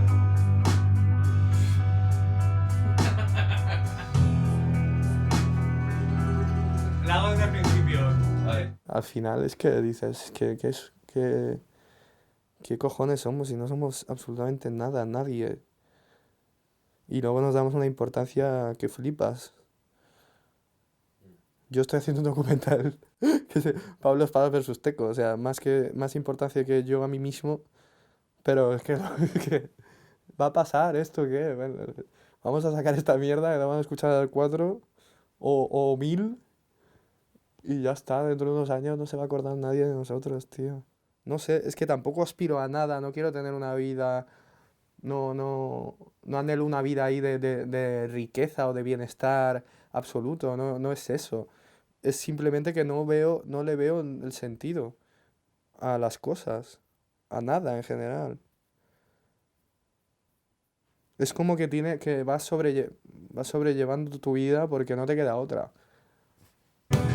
S9: La hago desde el principio.
S18: Vale.
S3: Al final es que dices, ¿qué cojones somos si no somos absolutamente nada, nadie? Y luego nos damos una importancia que flipas. Yo estoy haciendo un documental que es Pablo Espada versus Teco, o sea, más importancia que yo a mí mismo, pero es que va a pasar esto, ¿qué? Bueno, vamos a sacar esta mierda, que la van a escuchar al 4 o 1000 y ya está, dentro de unos años no se va a acordar nadie de nosotros, tío. No sé, es que tampoco aspiro a nada, no quiero tener una vida, no anhelo una vida ahí de riqueza o de bienestar absoluto, no es eso. Es simplemente que no le veo el sentido a las cosas, a nada en general. Es como que vas sobrellevando tu vida porque no te queda otra.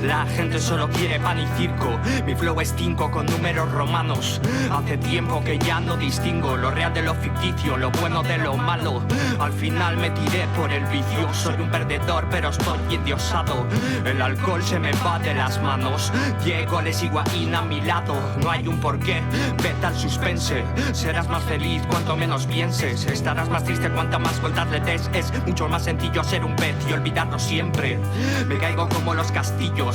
S17: La gente solo quiere pan y circo. Mi flow es 5 con números romanos. Hace tiempo que ya no distingo lo real de lo ficticio, lo bueno de lo malo. Al final me tiré por el vicio. Soy un perdedor pero estoy endiosado. El alcohol se me va de las manos. Llego, le sigo a Ina a mi lado. No hay un porqué, vete al suspense. Serás más feliz cuanto menos pienses. Estarás más triste cuanta más vueltas le des. Es mucho más sencillo ser un pez y olvidarlo siempre. Me caigo como los castillos.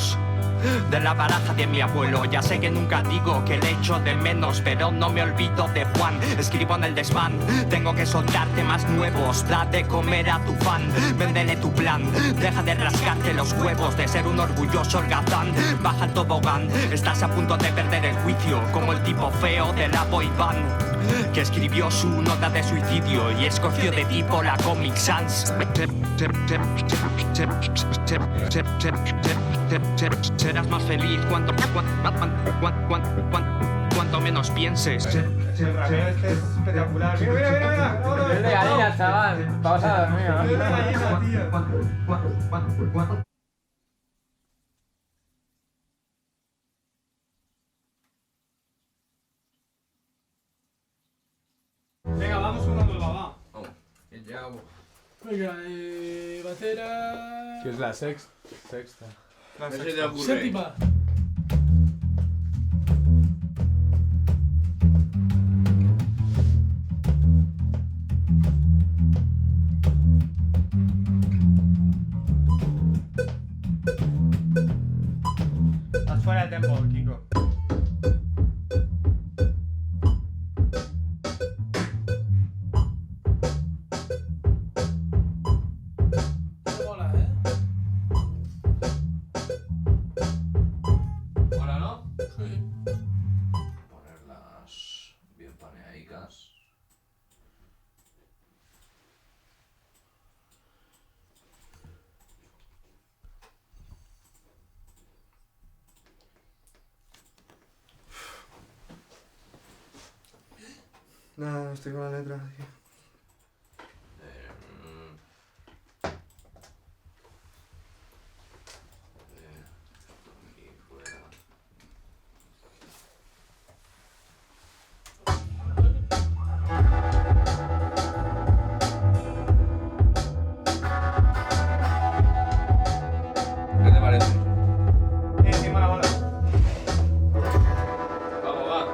S17: de la baraja de mi abuelo. Ya sé que nunca digo que le echo de menos, pero no me olvido de Juan. Escribo en el desván, tengo que soltar temas nuevos. Da de comer a tu fan, véndele tu plan. Deja de rascarte los huevos, de ser un orgulloso holgazán. Baja el tobogán, estás a punto de perder el juicio, como el tipo feo de la boy band que escribió su nota de suicidio y escogió de tipo la Comic Sans. Serás más feliz cuanto menos pienses.
S16: El rapero este es espectacular. Mira.
S13: Es de gallina, chaval. Vamos a dormir, ¿no?
S16: Es de gallina, tío. Venga, vamos una nueva, va.
S13: Vamos. Llegamos.
S2: Venga, batera...
S13: ¿Qué es la sexta?
S16: La
S18: ¿Qué se te ocurre?
S2: Séptima.
S16: Estás fuera de tiempo, Kiko.
S2: Mola, ¿eh?
S18: ¿Ahora no?
S2: Sí.
S18: Ponerlas bien paneaicas.
S3: Nada, estoy con la letra, tío.
S18: ¿Qué te parece?
S16: Encima la bola.
S18: Vamos, va.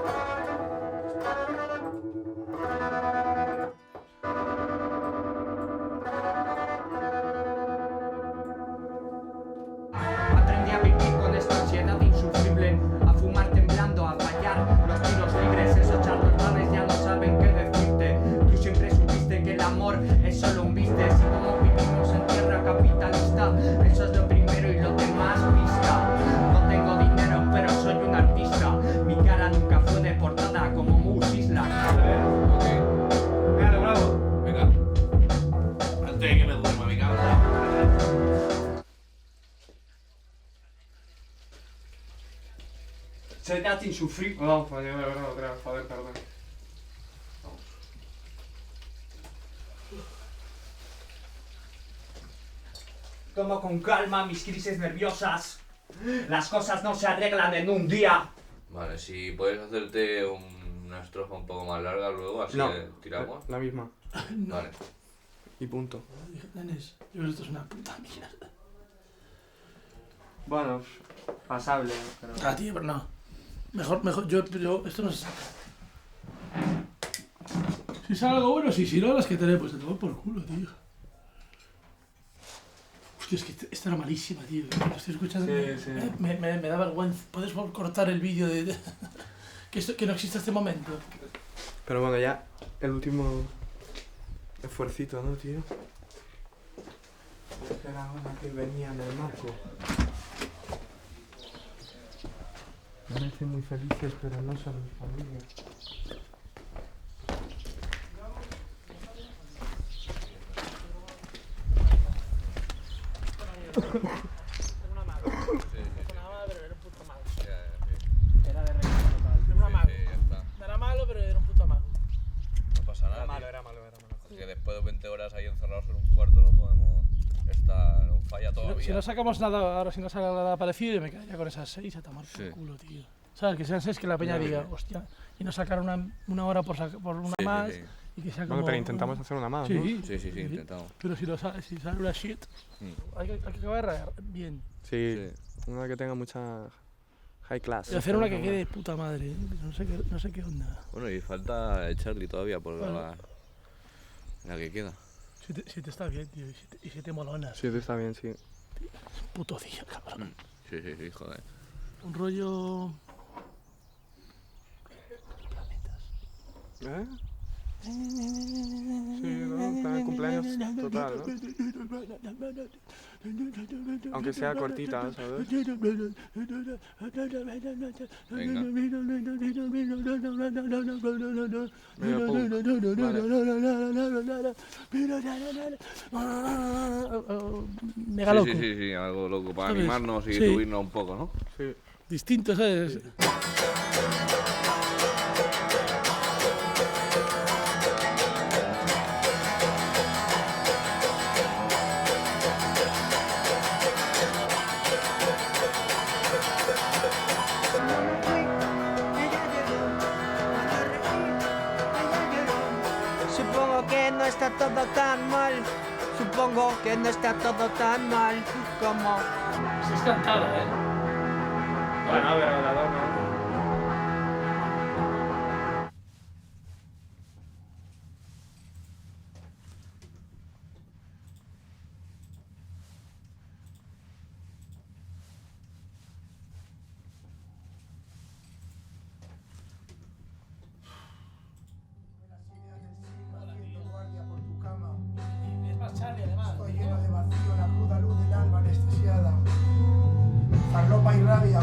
S17: Aprendí a vivir con esta ansiedad insufrible, a fumar temblando, a fallar los tiros libres. Esos charlatanes ya no saben qué decirte. Tú siempre supiste que el amor es solo un business, y como vivimos en tierra capitalista, eso es lo primero y lo demás vista. No tengo dinero, pero soy un artista. Mi cara nunca fue de portada como Moose Isla.
S16: Venga, bravo.
S18: Venga. Antes de que me duerma mi cabeza.
S16: Ansiedad insufrible. No, pues yo de verdad no creo. Joder, perdón. Tomo con calma mis crisis nerviosas. Las cosas no se arreglan en un día.
S18: Vale, si puedes hacerte una estrofa un poco más larga luego, así
S3: No,
S18: tiramos.
S3: la misma.
S18: Vale.
S3: Y punto.
S2: Nenes, yo creo que esto es una puta mierda.
S16: Bueno, pasable, pero...
S2: Ah, tío, pero no. Mejor, yo, esto no se saca. Si sale algo bueno, sí, si no, las que tenemos, pues te tomo por culo, tío. Hostia, es que esta era malísima, tío. Lo estoy escuchando.
S16: Sí.
S2: Me da vergüenza. ¿Puedes cortar el vídeo de que no existe este momento?
S3: Pero bueno, ya el último esfuercito, ¿no, tío? Esta era una que venía en el marco. Parecen muy felices, pero no son mi familia.
S2: Era malo, pero era un puto mago.
S18: No pasa nada.
S16: Era malo.
S18: Es que después de 20 horas ahí encerrados en un cuarto no podemos estar en falla todavía.
S2: Si no sacamos nada, ahora si no sale nada parecido, yo me quedaría con esas 6 a tomar por culo, tío. ¿Sabes? Que sean 6 que la peña diga, hostia, y no sacar una hora por una más.
S18: Sí.
S2: Y que sea
S3: Bueno,
S2: como...
S3: pero intentamos hacer una más,
S2: Sí,
S3: ¿no?
S18: Sí, intentamos.
S2: Pero si sale una shit, hay que acabar bien.
S3: Sí, una que tenga mucha high class.
S2: Y hacer una que quede de puta madre, ¿eh? No sé qué onda.
S18: Bueno, y falta Charlie todavía por
S2: Vale.
S18: la que queda.
S2: Si te está bien, tío, y si te molona.
S3: Sí, está bien, sí.
S2: Puto día, cabrón.
S18: Sí, joder.
S2: Un rollo...
S3: ¿Eh? Sí, ¿no? Plan cumpleaños total, ¿no? Aunque sea cortita, ¿sabes? Medio
S2: Mega loco.
S18: Sí, algo loco, para
S2: ¿Sabes?
S18: animarnos y
S2: Sí.
S18: subirnos un poco, ¿no?
S3: Sí.
S2: Distinto, ¿sabes?
S4: Supongo que no está todo tan mal. Supongo que no está todo tan mal como.
S2: Es cantada, ¿eh?
S3: Bueno, pero la dos no.
S2: Es más Charlie, además.
S15: Estoy lleno de vacío, la cruda luz del alma anestesiada. Farlopa y rabia,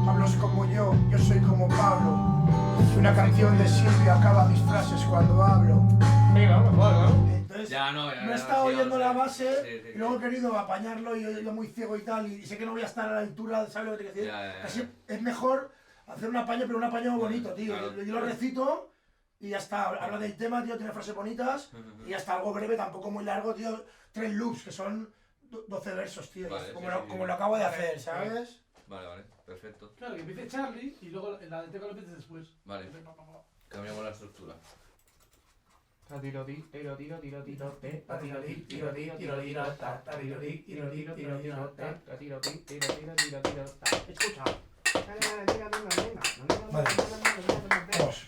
S15: hablos como yo soy como Pablo. Y una canción de Silvia acaba mis frases cuando hablo.
S2: Venga, mejor, ¿no?
S15: Entonces, no he estado oyendo la base y luego he querido apañarlo y he ido muy ciego y tal. Y sé que no voy a estar a la altura, ¿sabes lo que te quiero decir? Así es mejor hacer un apaño, pero un apaño bonito, tío.
S18: Claro.
S15: Yo lo recito y ya está. Habla del tema, tío, tiene frases bonitas y ya está, algo breve, tampoco muy largo, tío. 3 loops, que son 12 versos, tío.
S18: Vale,
S15: Como lo acabo de hacer, ¿sabes?
S18: Vale, perfecto.
S2: Claro, que empiece Charlie y luego la del teco lo empieces después.
S18: Vale, cambiamos la estructura.
S15: Escucha. Vale.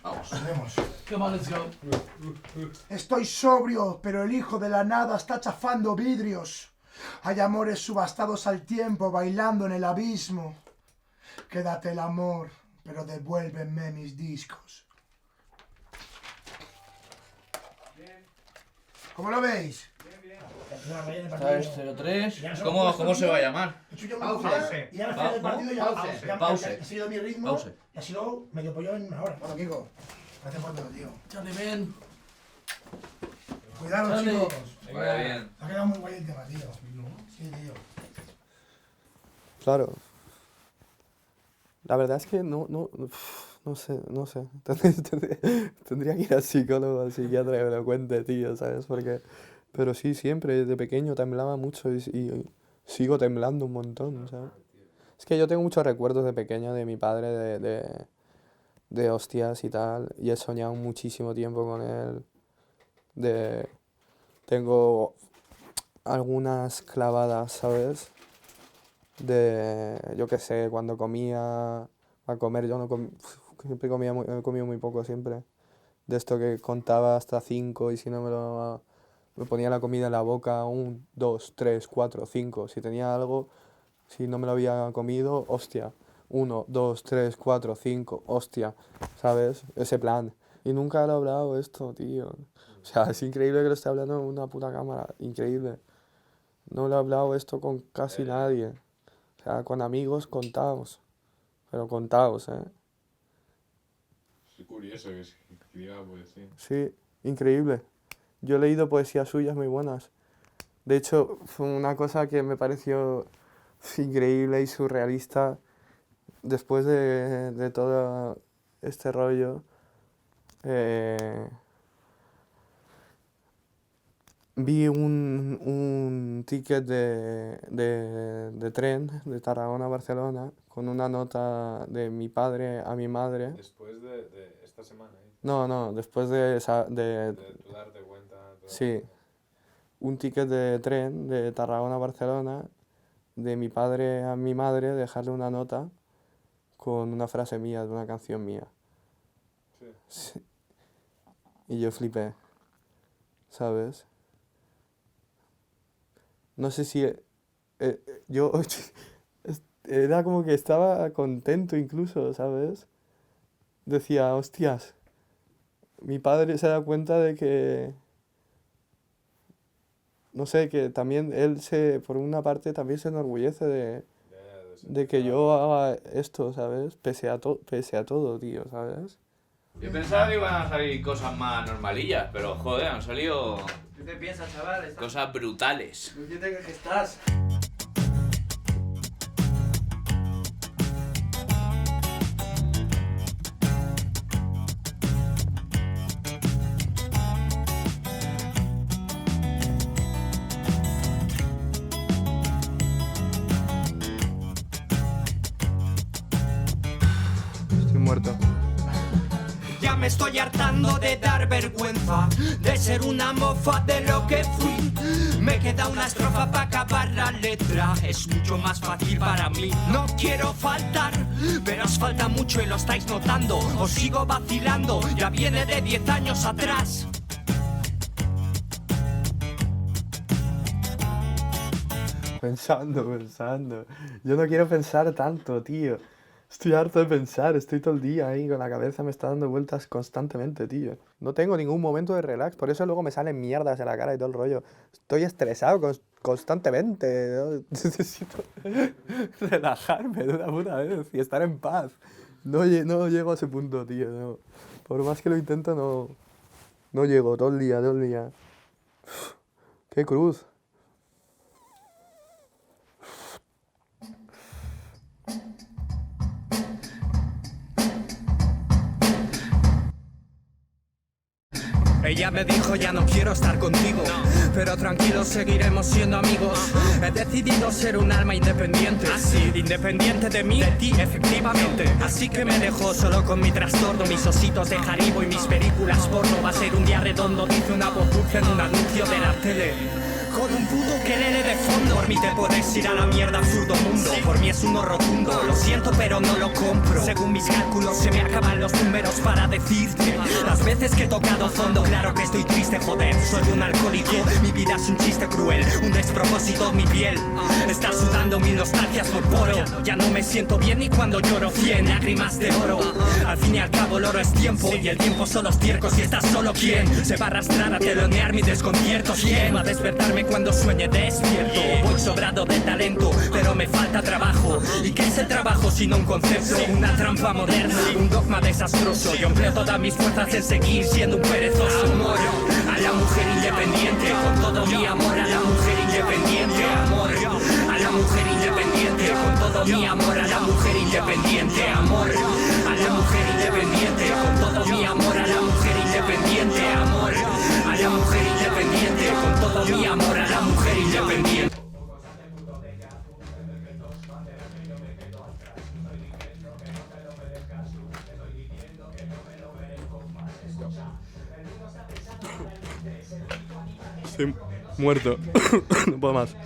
S15: Vamos.
S2: Come on, let's go.
S15: Estoy sobrio, pero el hijo de la nada está chafando vidrios. Hay amores subastados al tiempo, bailando en el abismo. Quédate el amor, pero devuélveme mis discos. ¿Cómo lo veis?
S18: ¿Sabes? 03. ¿Cómo se va a llamar?
S15: He hecho yo mi cura y ahora al final del partido ya
S18: Pause.
S15: ha sido mi ritmo
S18: Pause.
S15: y ha sido medio pollo en una hora. Bueno, Kiko, gracias por todo, tío.
S2: Charlie, ven.
S15: Cuidado,
S2: Charlie.
S15: chicos.
S18: Vaya bien.
S15: Ha quedado muy guay el tema, tío. Sí, tío.
S3: Claro. La verdad es que no sé. Tendría que ir al psicólogo, al psiquiatra que me lo cuente, tío, ¿sabes? Porque... Pero sí, siempre, de pequeño temblaba mucho y sigo temblando un montón, ¿sabes? Es que yo tengo muchos recuerdos de pequeño de mi padre, de hostias y tal, y he soñado muchísimo tiempo con él. Tengo algunas clavadas, ¿sabes? Yo qué sé, cuando comía, a comer, yo no siempre he comido muy poco siempre. De esto que contaba hasta 5 y si no me ponía la comida en la boca, 1, 2, 3, 4, 5. Si tenía algo, si no me lo había comido, hostia. 1, 2, 3, 4, 5, hostia. ¿Sabes? Ese plan. Y nunca lo he hablado esto, tío. O sea, es increíble que lo esté hablando en una puta cámara. Increíble. No lo he hablado esto con casi nadie. O sea, con amigos contados. Pero contados, ¿eh?
S11: Es curioso que escriba poesía.
S3: Sí, increíble. Yo he leído poesías suyas muy buenas. De hecho, fue una cosa que me pareció increíble y surrealista después de todo este rollo. Vi un ticket de tren de Tarragona a Barcelona con una nota de mi padre a mi madre.
S11: Después de esta semana, ¿eh?
S3: No, después de
S11: tú darte cuenta.
S3: Sí, un ticket de tren de Tarragona a Barcelona, de mi padre a mi madre, dejarle una nota con una frase mía, de una canción mía. Sí. Y yo flipé, ¿sabes? No sé si... yo era como que estaba contento incluso, ¿sabes? Decía, hostias, mi padre se da cuenta de que, no sé, que también él por una parte también se enorgullece de que yo haga esto, ¿sabes? Pese a todo, tío, ¿sabes?
S18: Yo pensaba que iban a salir cosas más normalillas, pero joder, han salido
S16: ¿Qué te piensas, chaval?
S18: cosas brutales.
S16: ¿Qué te crees que estás?
S3: Estoy muerto.
S17: Ya me estoy hartando de dar vergüenza, de ser una mofa de lo que fui. Me queda una estrofa para acabar la letra. Es mucho más fácil para mí. No quiero faltar, pero os falta mucho y lo estáis notando. Os sigo vacilando, ya viene de 10 años atrás.
S3: Pensando. Yo no quiero pensar tanto, tío. Estoy harto de pensar, estoy todo el día ahí con la cabeza, me está dando vueltas constantemente, tío. No tengo ningún momento de relax, por eso luego me salen mierdas en la cara y todo el rollo. Estoy estresado constantemente, ¿no? Necesito relajarme de una puta vez y estar en paz. No llego a ese punto, tío, no. Por más que lo intento, no llego todo el día. ¡Qué cruz!
S17: Ella me dijo ya no quiero estar contigo, pero tranquilo seguiremos siendo amigos. He decidido ser un alma independiente, así, independiente de mí, de ti efectivamente. Así que me dejo solo con mi trastorno, mis ositos de Haribo y mis películas porno. Va a ser un día redondo, dice una voz dulce en un anuncio de la tele. Con un puto quelele de fondo. Por mí te puedes ir a la mierda, absurdo mundo. Por mí es uno rotundo, lo siento pero no lo compro. Según mis cálculos se me acaban los números para decirte las veces que he tocado fondo. Claro que estoy triste, joder, soy un alcohólico. Mi vida es un chiste cruel, un despropósito. Mi piel está sudando mil nostalgias por poro. Ya no me siento bien ni cuando lloro, 100 lágrimas de oro. Al fin y al cabo el oro es tiempo, y el tiempo son los tiercos. Y estás solo, ¿quién se va a arrastrar a telonear mi desconcierto? ¿Quién va a despertarme cuando sueñe despierto? Voy sobrado de talento, pero me falta trabajo. ¿Y qué es el trabajo sino un concepto? Una trampa moderna, un dogma desastroso. Yo empleo todas mis fuerzas en seguir siendo un perezoso. Amor a la mujer independiente, con todo mi amor a la mujer independiente. Amor a la mujer independiente, con todo mi amor a la mujer independiente. Amor a la mujer independiente, con todo mi amor a la mujer independiente. Amor a la mujer independiente, con todo mi amor a la mujer independiente.
S3: Estoy muerto. No puedo más.